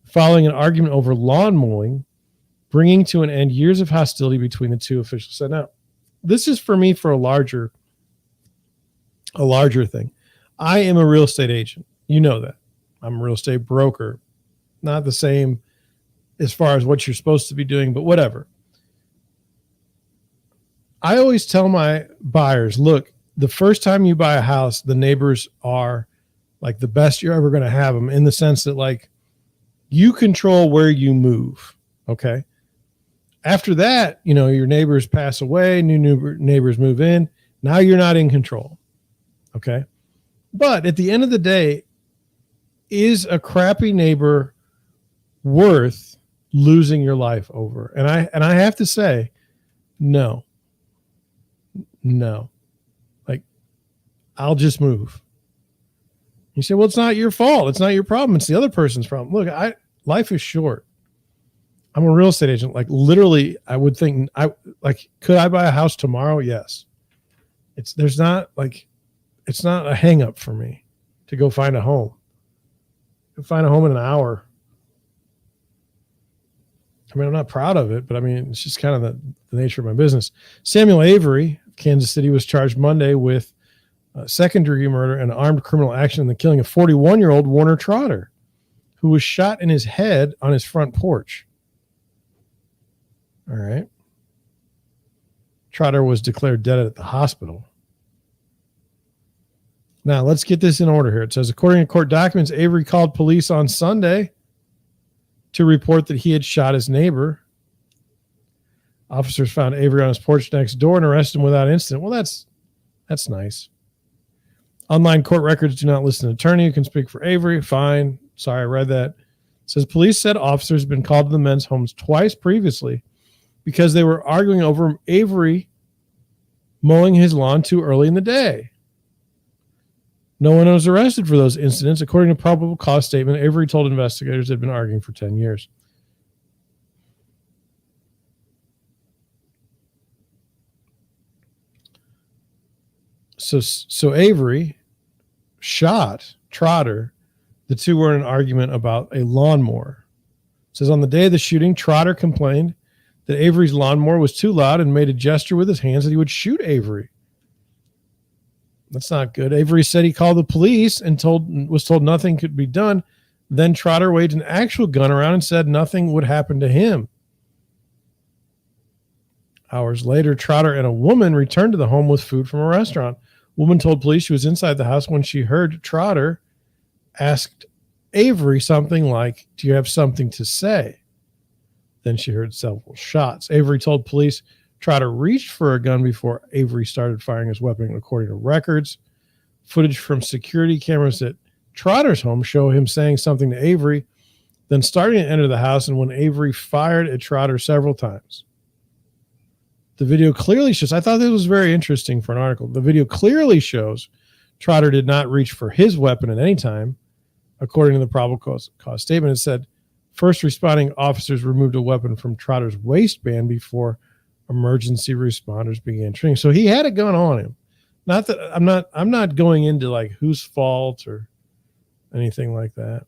following an argument over lawn mowing, bringing to an end years of hostility between the two officials. So now, this is for me for a larger thing. I am a real estate agent. You know that. I'm a real estate broker. Not the same as far as what you're supposed to be doing, but whatever. I always tell my buyers, look, the first time you buy a house, the neighbors are like the best you're ever going to have them, in the sense that, like, you control where you move. Okay. After that, your neighbors pass away, new neighbors move in. Now you're not in control. Okay. But at the end of the day, is a crappy neighbor worth losing your life over? And I have to say, no. Like, I'll just move. You say, well, it's not your fault. It's not your problem. It's the other person's problem. Look, life is short. I'm a real estate agent. Like, literally, I would think, could I buy a house tomorrow? Yes. It's not a hang up for me to go find a home. Find a home in an hour. I'm not proud of it, but it's just kind of the nature of my business. Samuel Avery of Kansas City was charged Monday with second-degree murder and armed criminal action in the killing of 41-year-old Warner Trotter, who was shot in his head on his front porch. All right. Trotter was declared dead at the hospital. Now, let's get this in order here. It says, according to court documents, Avery called police on Sunday to report that he had shot his neighbor. Officers found Avery on his porch next door and arrested him without incident. Well, that's nice. Online court records do not list an attorney who can speak for Avery. Fine. Sorry, I read that. It says police said officers had been called to the men's homes twice previously because they were arguing over Avery mowing his lawn too early in the day. No one was arrested for those incidents. According to probable cause statement, Avery told investigators they'd been arguing for 10 years. So Avery shot Trotter. The two were in an argument about a lawnmower. It says on the day of the shooting, Trotter complained that Avery's lawnmower was too loud and made a gesture with his hands that he would shoot Avery. That's not good. Avery said he called the police and was told nothing could be done. Then Trotter waved an actual gun around and said nothing would happen to him. Hours later, Trotter and a woman returned to the home with food from a restaurant. Woman told police she was inside the house when she heard Trotter asked Avery something like, "Do you have something to say?" Then she heard several shots. Avery told police Trotter reached for a gun before Avery started firing his weapon, according to records. Footage from security cameras at Trotter's home show him saying something to Avery, then starting to enter the house, and when Avery fired at Trotter several times. The video clearly shows, I thought this was very interesting for an article. The video clearly shows Trotter did not reach for his weapon at any time. According to the probable cause statement, it said first responding officers removed a weapon from Trotter's waistband before emergency responders began training. So he had a gun on him. Not that I'm not going into like whose fault or anything like that.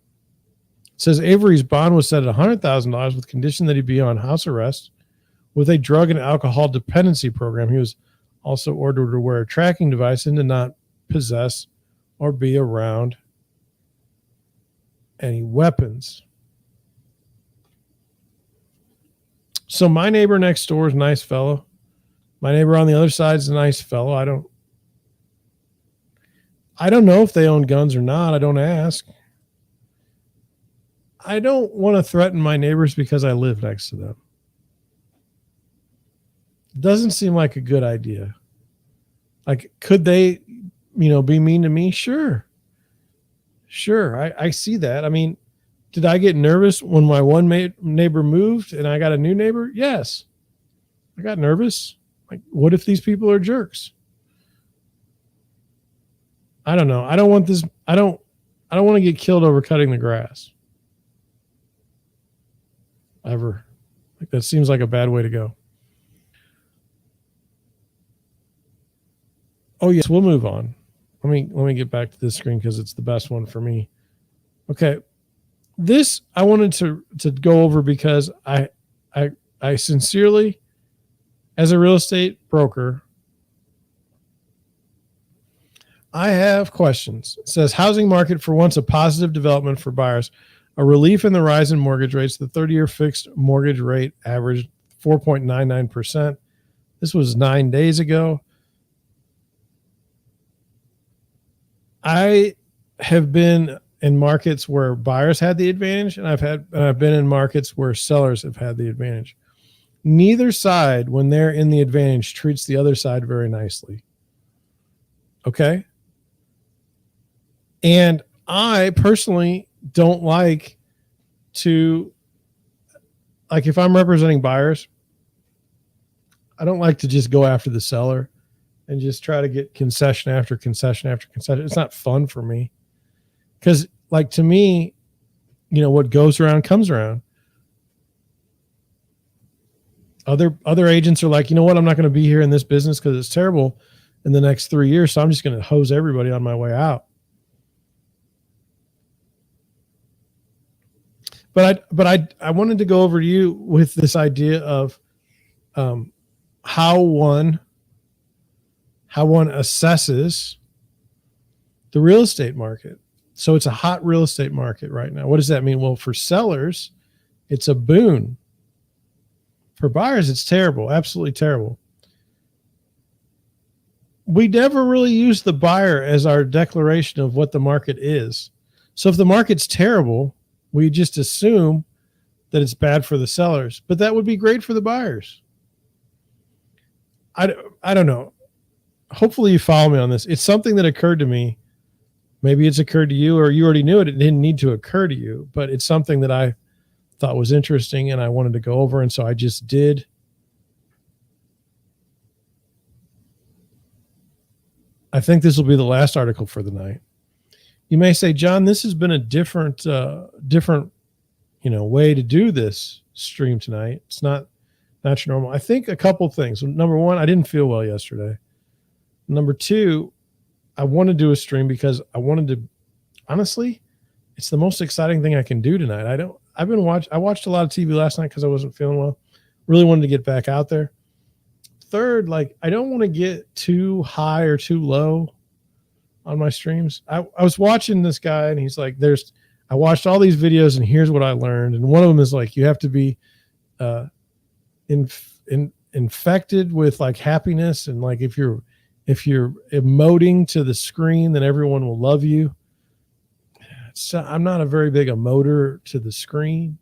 It says Avery's bond was set at $100,000 with condition that he be on house arrest with a drug and alcohol dependency program. He was also ordered to wear a tracking device and to not possess or be around any weapons. So my neighbor next door is a nice fellow. My neighbor on the other side is a nice fellow. I don't know if they own guns or not. I don't ask. I don't want to threaten my neighbors because I live next to them. Doesn't seem like a good idea. Like, could they, be mean to me? Sure. I see that. I mean, did I get nervous when my one neighbor moved and I got a new neighbor? Yes. I got nervous. Like, what if these people are jerks? I don't know. I don't want this. I don't want to get killed over cutting the grass. Ever. Like, that seems like a bad way to go. Oh yes, we'll move on. Let me get back to this screen because it's the best one for me. Okay. This I wanted to go over because I sincerely, as a real estate broker, I have questions. It says housing market for once a positive development for buyers, a relief in the rise in mortgage rates. The 30-year fixed mortgage rate averaged 4.99%. This was 9 days ago. I have been in markets where buyers had the advantage, and I've been in markets where sellers have had the advantage. Neither side, when they're in the advantage, treats the other side very nicely. Okay? And I personally don't like to, like, if I'm representing buyers, I don't like to just go after the seller and just try to get concession after concession after concession. It's not fun for me. Because, like, to me, what goes around comes around. Other agents are like, you know what? I'm not going to be here in this business because it's terrible in the next 3 years. So I'm just going to hose everybody on my way out. But I wanted to go over to you with this idea of how one assesses the real estate market. So it's a hot real estate market right now. What does that mean? Well, for sellers, it's a boon. For buyers, it's terrible, absolutely terrible. We never really use the buyer as our declaration of what the market is. So if the market's terrible, we just assume that it's bad for the sellers, but that would be great for the buyers. I don't know. Hopefully you follow me on this. It's something that occurred to me. Maybe it's occurred to you, or you already knew it. It didn't need to occur to you, but it's something that I thought was interesting and I wanted to go over. And so I just did. I think this will be the last article for the night. You may say, John, this has been a different way to do this stream tonight. It's not your normal. I think a couple things. Number one, I didn't feel well yesterday. Number two, I want to do a stream because I wanted to, honestly, it's the most exciting thing I can do tonight. I watched a lot of TV last night because I wasn't feeling well. Really wanted to get back out there. Third, like, I don't want to get too high or too low on my streams. I was watching this guy and he's like, I watched all these videos and here's what I learned. And one of them is like, you have to be infected with like happiness. And like, if you're emoting to the screen, then everyone will love you. So I'm not a very big emoter to the screen.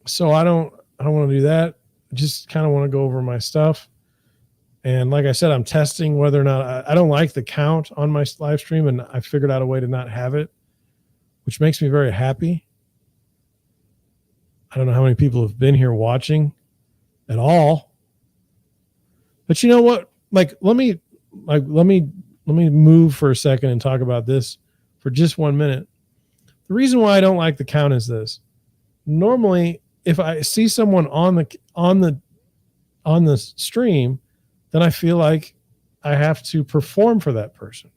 So I don't want to do that. I just kind of want to go over my stuff. And like I said, I'm testing whether or not I don't like the count on my live stream, and I figured out a way to not have it, which makes me very happy. I don't know how many people have been here watching at all. But you know what? Like, let me move for a second and talk about this for just 1 minute. The reason why I don't like the count is this. Normally, if I see someone on the stream, then I feel like I have to perform for that person.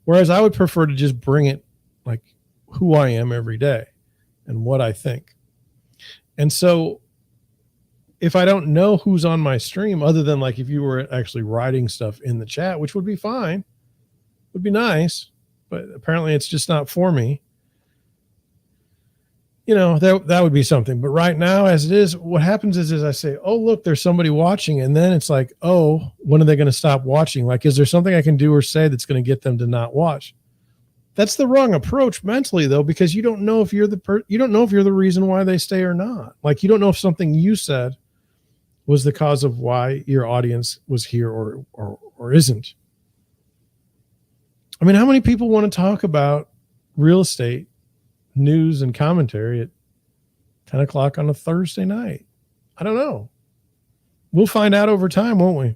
Whereas I would prefer to just bring it like who I am every day and what I think. And so if I don't know who's on my stream, other than like if you were actually writing stuff in the chat, which would be fine, would be nice, but apparently it's just not for me. You know, that would be something. But right now, as it is, what happens is I say, oh, look, there's somebody watching. And then it's like, oh, when are they going to stop watching? Like, is there something I can do or say that's going to get them to not watch? That's the wrong approach mentally, though, because you don't know if you're the reason why they stay or not. Like, you don't know if something you said was the cause of why your audience was here or isn't. I mean, how many people want to talk about real estate news and commentary at 10 o'clock on a Thursday night? I don't know. We'll find out over time, won't we?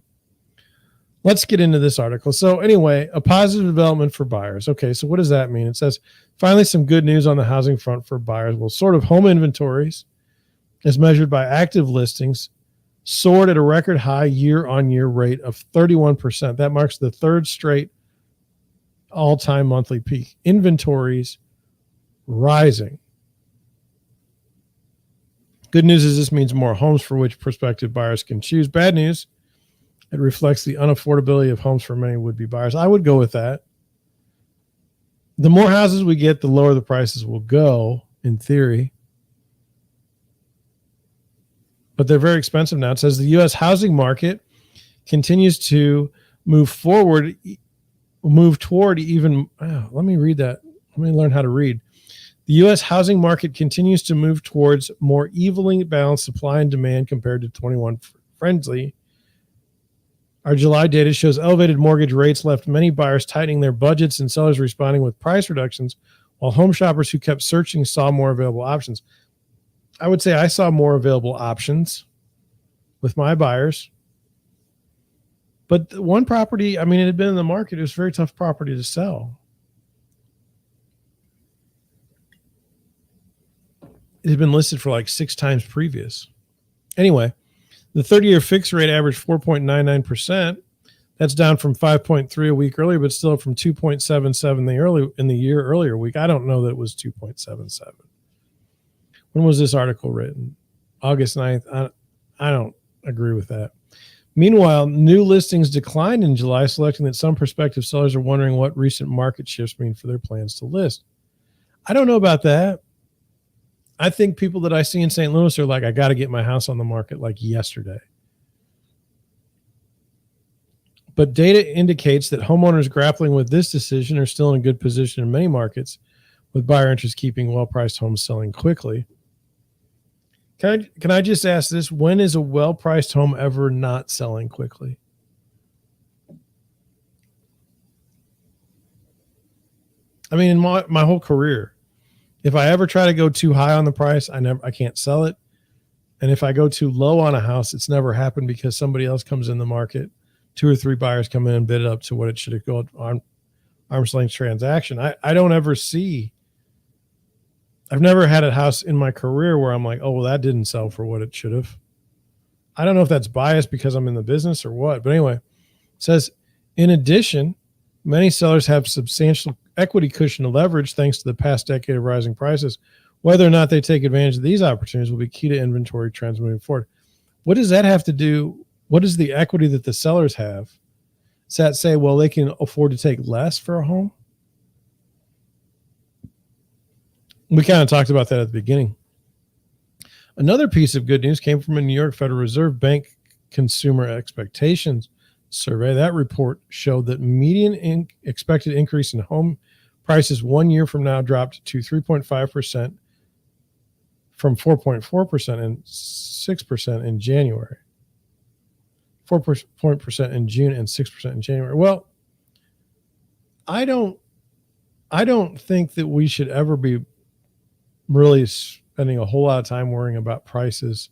Let's get into this article. So anyway, a positive development for buyers. Okay, so what does that mean? It says, finally, some good news on the housing front for buyers. Well, sort of home inventories, as measured by active listings, soared at a record high year-on-year rate of 31%. That marks the third straight all-time monthly peak. Inventories rising. Good news is this means more homes for which prospective buyers can choose. Bad news, it reflects the unaffordability of homes for many would-be buyers. I would go with that. The more houses we get, the lower the prices will go, in theory. But they're very expensive now. It says the U.S. housing market continues to move toward even, let me read that. Let me learn how to read. The U.S. housing market continues to move towards more evenly balanced supply and demand compared to 21 friendly. Our July data shows elevated mortgage rates left many buyers tightening their budgets and sellers responding with price reductions, while home shoppers who kept searching saw more available options. I would say I saw more available options with my buyers. But one property, I mean, it had been in the market. It was a very tough property to sell. It had been listed for like 6 times previous. Anyway, the 30-year fixed rate averaged 4.99%. That's down from 5.3 a week earlier, but still from 2.77 in the year earlier week. I don't know that it was 2.77. When was this article written? August 9th. I don't agree with that. Meanwhile, new listings declined in July, selecting that some prospective sellers are wondering what recent market shifts mean for their plans to list. I don't know about that. I think people that I see in St. Louis are like, I got to get my house on the market like yesterday. But data indicates that homeowners grappling with this decision are still in a good position in many markets, with buyer interest keeping well-priced homes selling quickly. Can I just ask this? When is a well-priced home ever not selling quickly? I mean, in my whole career, if I ever try to go too high on the price, I can't sell it. And if I go too low on a house, it's never happened because somebody else comes in the market. 2 or 3 buyers come in and bid it up to what it should have gone on arm's length transaction. I don't ever see. I've never had a house in my career where I'm like, oh, well, that didn't sell for what it should have. I don't know if that's biased because I'm in the business or what. But anyway, it says, in addition, many sellers have substantial equity cushion to leverage thanks to the past decade of rising prices. Whether or not they take advantage of these opportunities will be key to inventory trends moving forward. What does that have to do? What is the equity that the sellers have? Does that say, well, they can afford to take less for a home? We kind of talked about that at the beginning. Another piece of good news came from a New York Federal Reserve Bank consumer expectations survey. That report showed that median expected increase in home prices 1 year from now dropped to 3.5% from 4.4% and 6% in January. 4% in June and 6% in January. Well, I don't think that we should ever be really spending a whole lot of time worrying about prices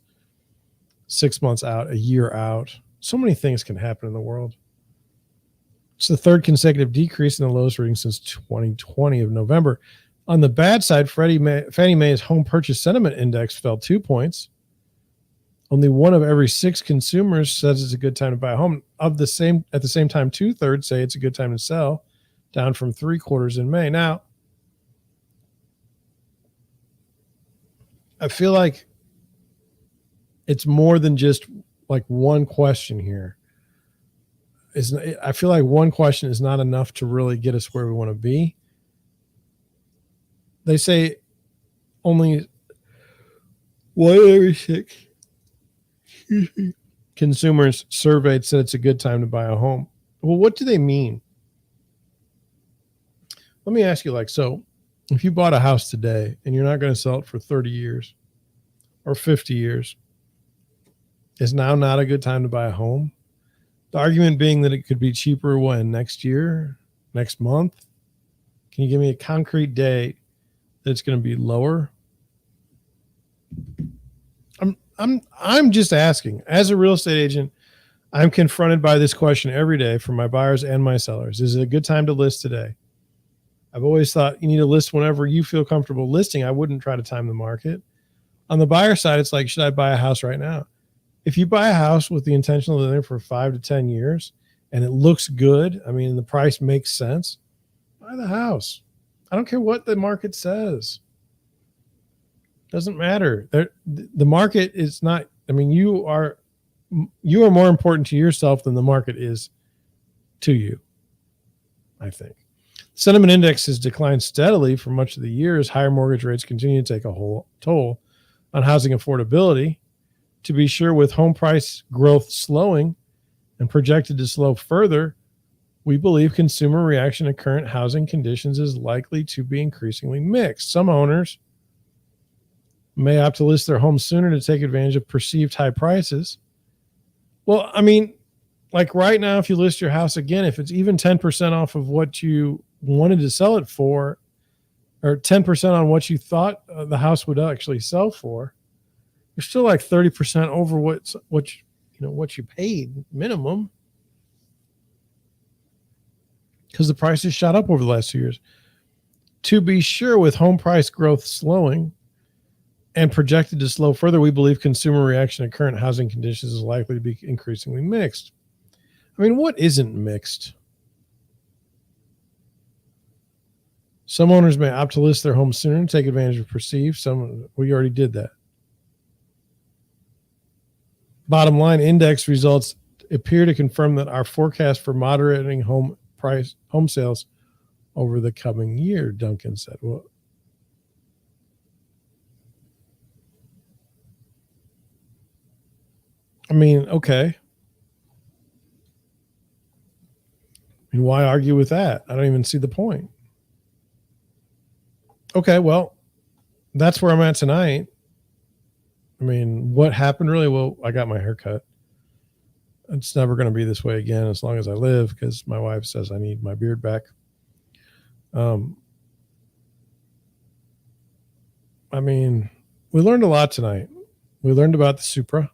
6 months out, a year out. So many things can happen in the world. It's the third consecutive decrease in the lowest reading since 2020 of November. On the bad side, Fannie Mae's home purchase sentiment index fell 2 points. Only one of every 6 consumers says it's a good time to buy a home. At the same time, 2/3 say it's a good time to sell, down from 3/4 in May. Now, I feel like it's more than just like one question here. I feel like one question is not enough to really get us where we want to be. They say only one of every 6 consumers surveyed said it's a good time to buy a home. Well, what do they mean? Let me ask you, so if you bought a house today and you're not going to sell it for 30 years or 50 years, is now not a good time to buy a home? The argument being that it could be cheaper when? Next year? Next month? Can you give me a concrete date that it's going to be lower? I'm just asking. As a real estate agent, I'm confronted by this question every day from my buyers and my sellers. Is it a good time to list today? I've always thought you need to list whenever you feel comfortable listing. I wouldn't try to time the market. On the buyer side, it's like, should I buy a house right now? If you buy a house with the intention of living there for 5 to 10 years and it looks good, I mean, the price makes sense, buy the house. I don't care what the market says. Doesn't matter. The market is not, I mean, you are more important to yourself than the market is to you, I think. Sentiment index has declined steadily for much of the year as higher mortgage rates continue to take a whole toll on housing affordability. To be sure, with home price growth slowing and projected to slow further, we believe consumer reaction to current housing conditions is likely to be increasingly mixed. Some owners may opt to list their home sooner to take advantage of perceived high prices. Well, I mean, like right now, if you list your house again, if it's even 10% off of what you wanted to sell it for, or 10% on what you thought the house would actually sell for, you're still like 30% over what you paid minimum, because the prices shot up over the last 2 years. To be sure, with home price growth slowing and projected to slow further, we believe consumer reaction to current housing conditions is likely to be increasingly mixed. I mean, what isn't mixed? Some owners may opt to list their home sooner and take advantage of perceived. We already did that. Bottom line, index results appear to confirm that our forecast for moderating home sales over the coming year, Duncan said. Well, I mean, okay. I mean, why argue with that? I don't even see the point. Okay, well, that's where I'm at tonight. I mean, what happened really? Well, I got my hair cut. It's never going to be this way again as long as I live, because my wife says I need my beard back. I mean, we learned a lot tonight. We learned about the supra.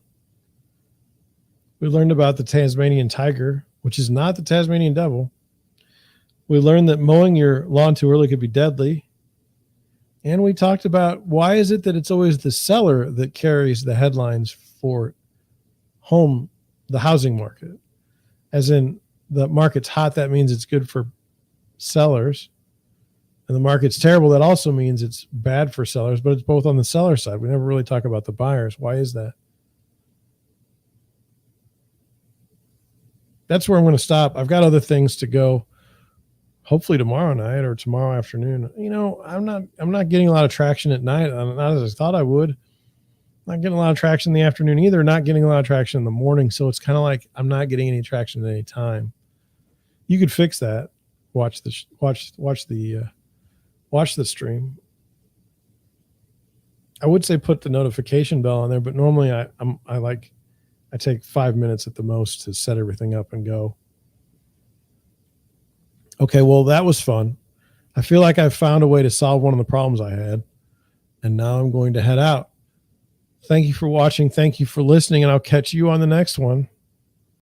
We learned about the Tasmanian Tiger, which is not the Tasmanian devil. We learned that mowing your lawn too early could be deadly. And we talked about why is it that it's always the seller that carries the headlines for the housing market. As in, the market's hot, that means it's good for sellers. And the market's terrible, that also means it's bad for sellers, but it's both on the seller side. We never really talk about the buyers. Why is that? That's where I'm going to stop. I've got other things to go. Hopefully tomorrow night or tomorrow afternoon. You know, I'm not getting a lot of traction at night. Not as I thought I would. Not getting a lot of traction in the afternoon either. Not getting a lot of traction in the morning. So it's kind of like I'm not getting any traction at any time. You could fix that. Watch the stream. I would say put the notification bell on there, but normally I take 5 minutes at the most to set everything up and go. Okay, well, that was fun. I feel like I've found a way to solve one of the problems I had, and now I'm going to head out. Thank you for watching. Thank you for listening, and I'll catch you on the next one.